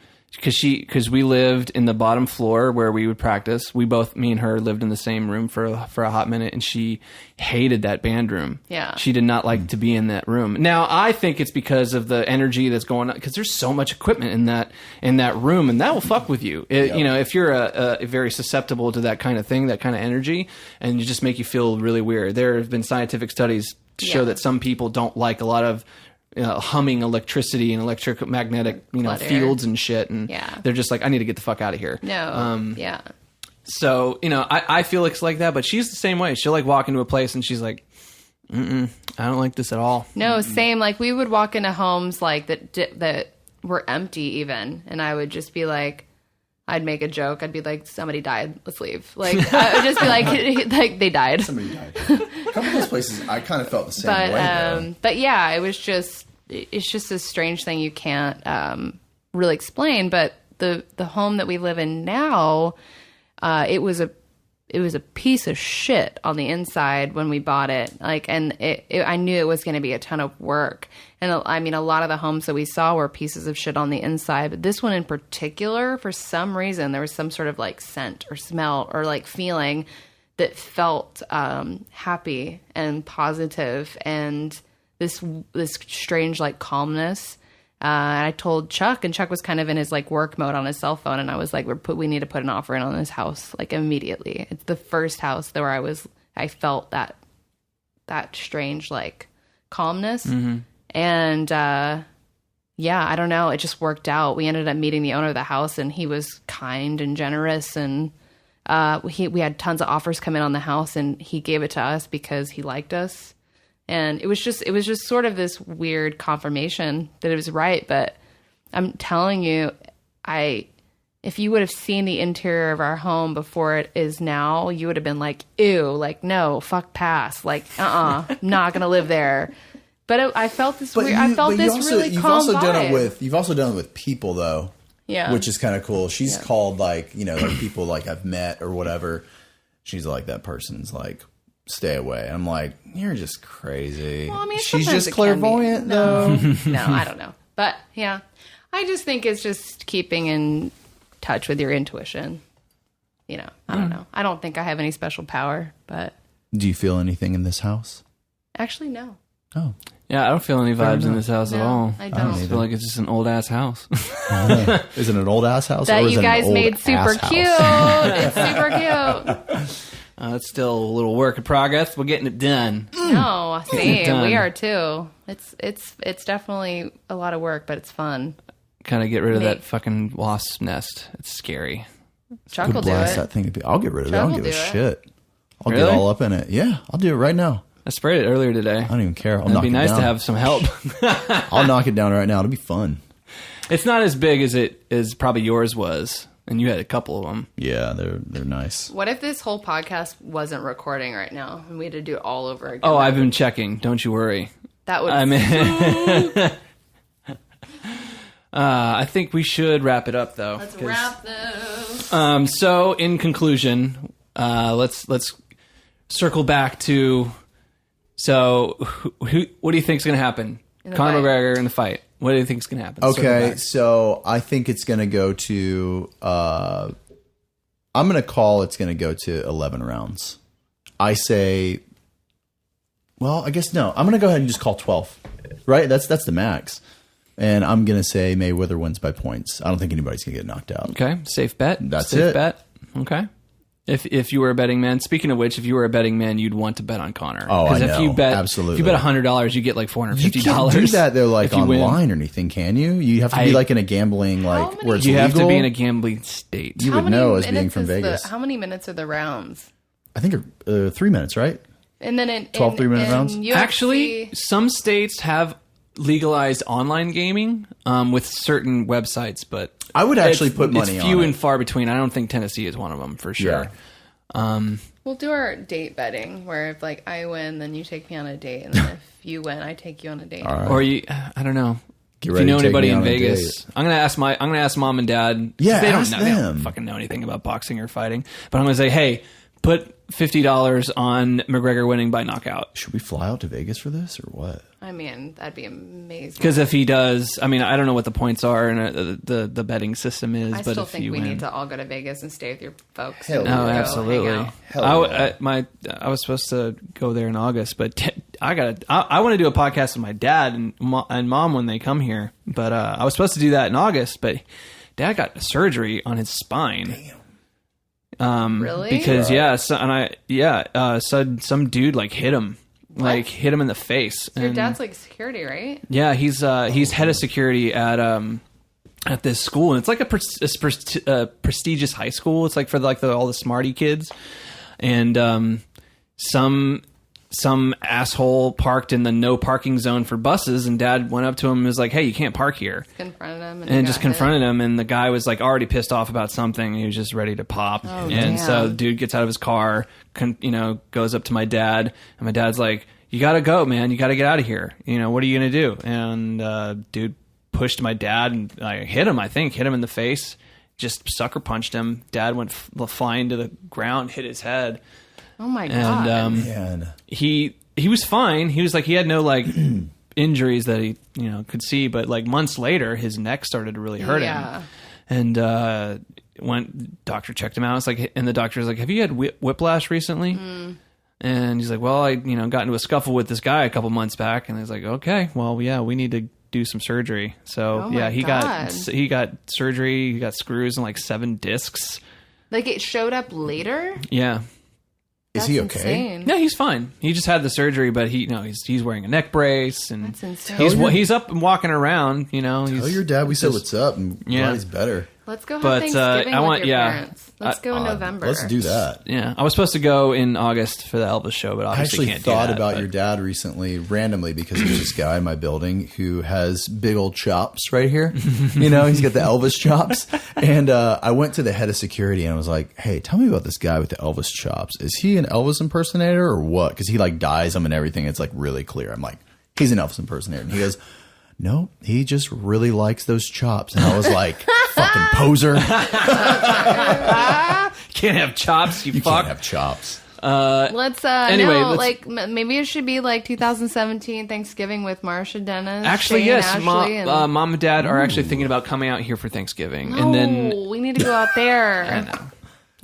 because we lived in the bottom floor where we would practice. Me and her lived in the same room for a hot minute, and she hated that band room. Yeah. She did not like to be in that room. Now, I think it's because of the energy that's going on, because there's so much equipment in that room, and that will fuck with you. If you're a very susceptible to that kind of thing, that kind of energy, and you just make you feel really weird. There have been scientific studies to show Yeah. that some people don't like a lot of humming electricity and electromagnetic Clutter. fields and shit, and Yeah. they're just like, I need to get the fuck out of here. No. Yeah. So I feel it's like that, but she's the same way. She'll like walk into a place and she's like, I don't like this at all. No, same. Like we would walk into homes like that were empty even, and I would just be like, I'd make a joke. I'd be like, somebody died. Let's leave. Like I would just be like they died. somebody died. A couple of those places, I kind of felt the same way. Though. But yeah, it's just a strange thing you can't really explain. But the home that we live in now, it was a piece of shit on the inside when we bought it. Like, and I knew it was going to be a ton of work. And I mean, a lot of the homes that we saw were pieces of shit on the inside, but this one in particular, for some reason, there was some sort of like scent or smell or like feeling that felt happy and positive and this strange like calmness. I told Chuck, and Chuck was kind of in his like work mode on his cell phone, and I was like, we need to put an offer in on this house like immediately. It's the first house where I felt that strange like calmness. And yeah, I don't know, it just worked out. We ended up meeting the owner of the house, and he was kind and generous, and we had tons of offers come in on the house, and he gave it to us because he liked us. And it was just sort of this weird confirmation that it was right. But I'm telling you, if you would have seen the interior of our home before it is now, you would have been like, ew, like, no, fuck, pass. Like, not going to live there. But I felt this weird, I felt this really calm vibe. You've also done it with people, though. Yeah. Which is kind of cool. She's called, like, you know, like people like I've met or whatever. She's like, that person's like, stay away. I'm like, you're just crazy. Well, I mean, she's just clairvoyant, though. No, I don't know. But yeah, I just think it's just keeping in touch with your intuition. You know, I don't know. I don't think I have any special power, but. Do you feel anything in this house? Actually, no. Oh. Yeah, I don't feel any vibes in this house at all. I don't. I feel like it's just an old ass house. Is it an old ass house? That or is you it guys an old made super ass cute. house? It's super cute. It's still a little work in progress. We're getting it done. No, same. Done. We are too. It's definitely a lot of work, but it's fun. Kind of get rid of that fucking wasp nest. It's scary. Chuck will do Blast it. that thing. I'll get rid of it. I Chuck don't will give a do it. shit. I'll Really? get all up in it. Yeah, I'll do it right now. I sprayed it earlier today. I don't even care. I'll It'd knock be it nice down. to have some help. I'll knock it down right now. It'll be fun. It's not as big as probably yours was, and you had a couple of them. Yeah, they're nice. What if this whole podcast wasn't recording right now and we had to do it all over again? Oh, I've been checking. Don't you worry. That would. I mean, I think we should wrap it up, though. Let's wrap this. So, in conclusion, let's circle back to. So, what do you think is going to happen? Conor McGregor in the fight. What do you think is going to happen? Okay, so I think it's going to go to. I'm going to call it's going to go to 11 rounds. I say. Well, I guess no. I'm going to go ahead and just call 12. Right? That's the max. And I'm going to say Mayweather wins by points. I don't think anybody's going to get knocked out. Okay, safe bet. That's safe it. bet. Okay. If you were a betting man, speaking of which, if you were a betting man, you'd want to bet on Conor. Oh, I know. If you bet, absolutely. If you bet $100, you get like $450. You can't do that though, like if you win. online or anything, can you? You have to be like in a gambling, like where it's You have to legal. be in a gambling state. You How would many know as being minutes from is Vegas. how many minutes are the rounds? I think 3 minutes, right? And then in 12 3-minute rounds? UFC, Actually, some states have legalized online gaming with certain websites, but I would actually put money it's on few it. and far between. I don't think Tennessee is one of them for sure. we'll do our date betting where if like I win, then you take me on a date, and then if you win, I take you on a date. All right. Or I don't know. Get If ready you know to take anybody me in on a Vegas, date. I'm gonna ask mom and dad. Yeah, they don't ask know. They don't them. fucking know anything about boxing or fighting. But I'm gonna say, hey, put $50 on McGregor winning by knockout. Should we fly out to Vegas for this or what? I mean, that'd be amazing. Because if he does, I mean, I don't know what the points are and the betting system is. I but still if think you we win, need to all go to Vegas and stay with your folks. Hell and yeah. Oh, go hang absolutely. out. Hell yeah. I was supposed to go there in August, but I want to do a podcast with my dad and mom when they come here. But I was supposed to do that in August, but Dad got surgery on his spine. Really? Because some dude like hit him, hit him in the face. Your And- dad's like security, right? Yeah, he's head of security at this school, and it's like a prestigious high school. It's like for all the smarty kids, and some asshole parked in the no parking zone for buses, and Dad went up to him and was like, "Hey, you can't park here." Confronted him And just confronted him, and the guy was like already pissed off about something. And he was just ready to pop. And damn. so the dude gets out of his car, goes up to my dad, and my dad's like, "You gotta go, man. You gotta get out of here. What are you gonna do?" And dude pushed my dad and hit him in the face, just sucker punched him. Dad went flying to the ground, hit his head. Oh my god! And Man. he was fine. He was like, he had no injuries that he could see, but months later his neck started to really hurt him. And doctor checked him out. It's like, and the doctor was like, have you had whiplash recently? And he's like, well, I got into a scuffle with this guy a couple months back. And he's like, okay, well, yeah, we need to do some surgery. So he got surgery. He got screws and like 7 discs. Like it showed up later? Yeah. Is he okay? Insane. No, he's fine. He just had the surgery, but he's wearing a neck brace and That's insane. he's up and walking around. Tell your dad we said what's up and glad he's better. Let's go have Thanksgiving with your parents. Let's go in November. Let's do that. Yeah, I was supposed to go in August for the Elvis show, but obviously can't do that. I actually thought about your dad recently, randomly, because there's this guy in my building who has big old chops right here. He's got the Elvis chops. And I went to the head of security and I was like, hey, tell me about this guy with the Elvis chops. Is he an Elvis impersonator or what? Because he like dyes them and everything. It's like really clear. I'm like, he's an Elvis impersonator. And he goes, no, he just really likes those chops. And I was like, fucking poser. Can't have chops, you fuck. Can't have chops. Let's maybe it should be like 2017 Thanksgiving with Marsha, Dennis. Actually, Shane, yes. Ashley, Mom and Dad are actually thinking about coming out here for Thanksgiving. No, and then we need to go out there. I know.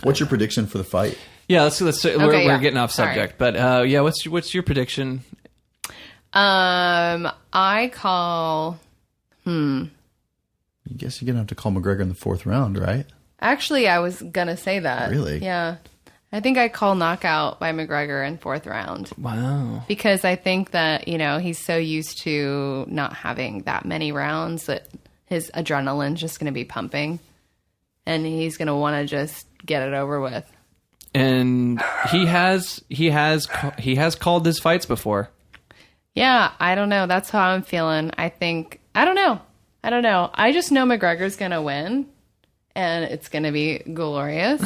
What's your prediction for the fight? Yeah, we're getting off subject. Right. But what's your prediction? I call. I guess you're gonna have to call McGregor in the 4th round, right? Actually, I was gonna say that. Really? Yeah. I think I call knockout by McGregor in 4th round. Wow. Because I think that, he's so used to not having that many rounds that his adrenaline's just going to be pumping. And he's going to want to just get it over with. And he has called his fights before. Yeah, I don't know. That's how I'm feeling. I don't know. I just know McGregor's going to win. And it's going to be glorious.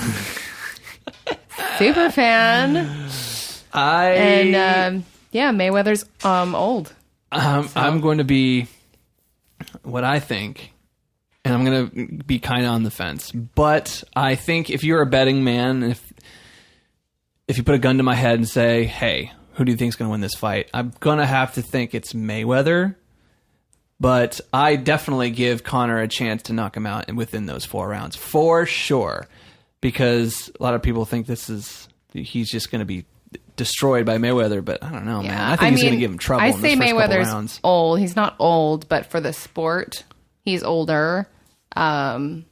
Super fan. Mayweather's old. I'm going to be what I think, and I'm going to be kind of on the fence. But I think if you're a betting man, if you put a gun to my head and say, "Hey, who do you think's going to win this fight?" I'm going to have to think it's Mayweather. But I definitely give Conor a chance to knock him out within those 4 rounds for sure. Because a lot of people think he's just going to be destroyed by Mayweather, but I don't know, man. I think he's going to give him trouble in those first couple rounds. I say Mayweather's old. He's not old, but for the sport, he's older. But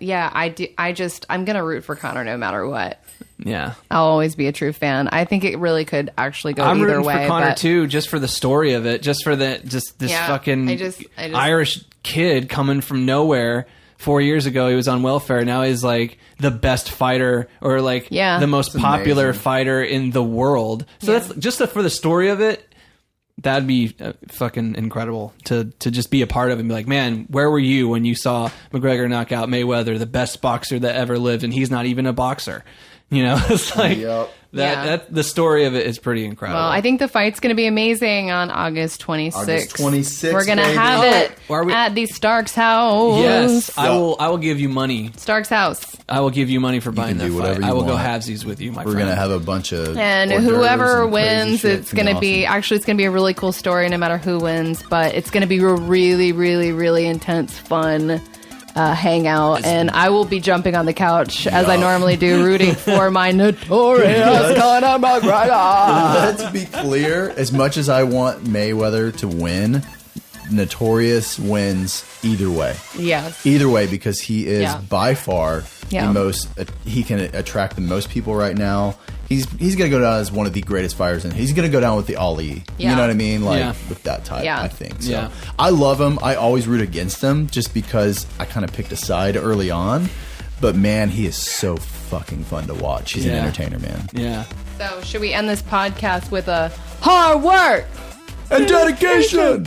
yeah, I'm going to root for Conor no matter what. Yeah. I'll always be a true fan. I think it really could actually go either way. I'm rooting for Conor too, just for the story of it, just for this fucking Irish kid coming from nowhere. 4 years ago, he was on welfare. Now he's like the best fighter, or like the most popular fighter in the world. So that's just for the story of it. That'd be fucking incredible to just be a part of and be like, man, where were you when you saw McGregor knock out Mayweather, the best boxer that ever lived, and he's not even a boxer? It's like that the story of it is pretty incredible. Well, I think the fight's going to be amazing on August 26th. We're going to have it at the Stark's house. Yes, I will give you money. Stark's house. I will give you money for buying that fight. I will go halvesies with you, my friend. We're going to have a bunch of and whoever wins, it's going to be it's going to be a really cool story no matter who wins, but it's going to be a really, really, really intense, fun hangout, and I will be jumping on the couch as I normally do, rooting for my notorious Conor McGregor. Let's be clear, as much as I want Mayweather to win, Notorious wins either way. Yes. Either way, because he is by far Yeah. the most. He can attract the most people right now. He's going to go down as one of the greatest fighters, and he's going to go down with the Ali. Yeah. You know what I mean? Like Yeah. with that type, Yeah. I think. So Yeah. I love him. I always root against him just because I kind of picked a side early on. But man, he is so fucking fun to watch. He's an Yeah. entertainer, man. Yeah. So should we end this podcast with a hard work And dedication.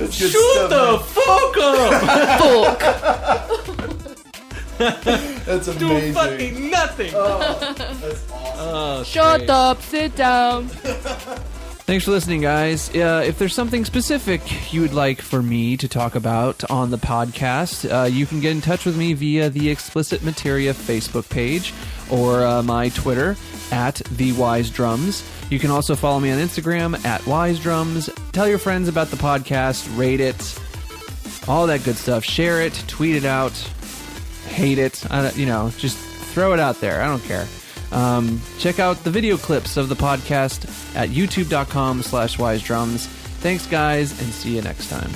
Shoot the fuck up! That's amazing. Do fucking nothing. That's awesome. Shut up, sit down. Thanks for listening, guys. If there's something specific you would like for me to talk about on the podcast, you can get in touch with me via the XPlicit Materia Facebook page or my Twitter at @TheWiseDrums. You can also follow me on Instagram at WiseDrums. Tell your friends about the podcast, rate it, all that good stuff. Share it, tweet it out, hate it, just throw it out there. I don't care. Check out the video clips of the podcast at youtube.com/wisedrums. Thanks, guys, and see you next time.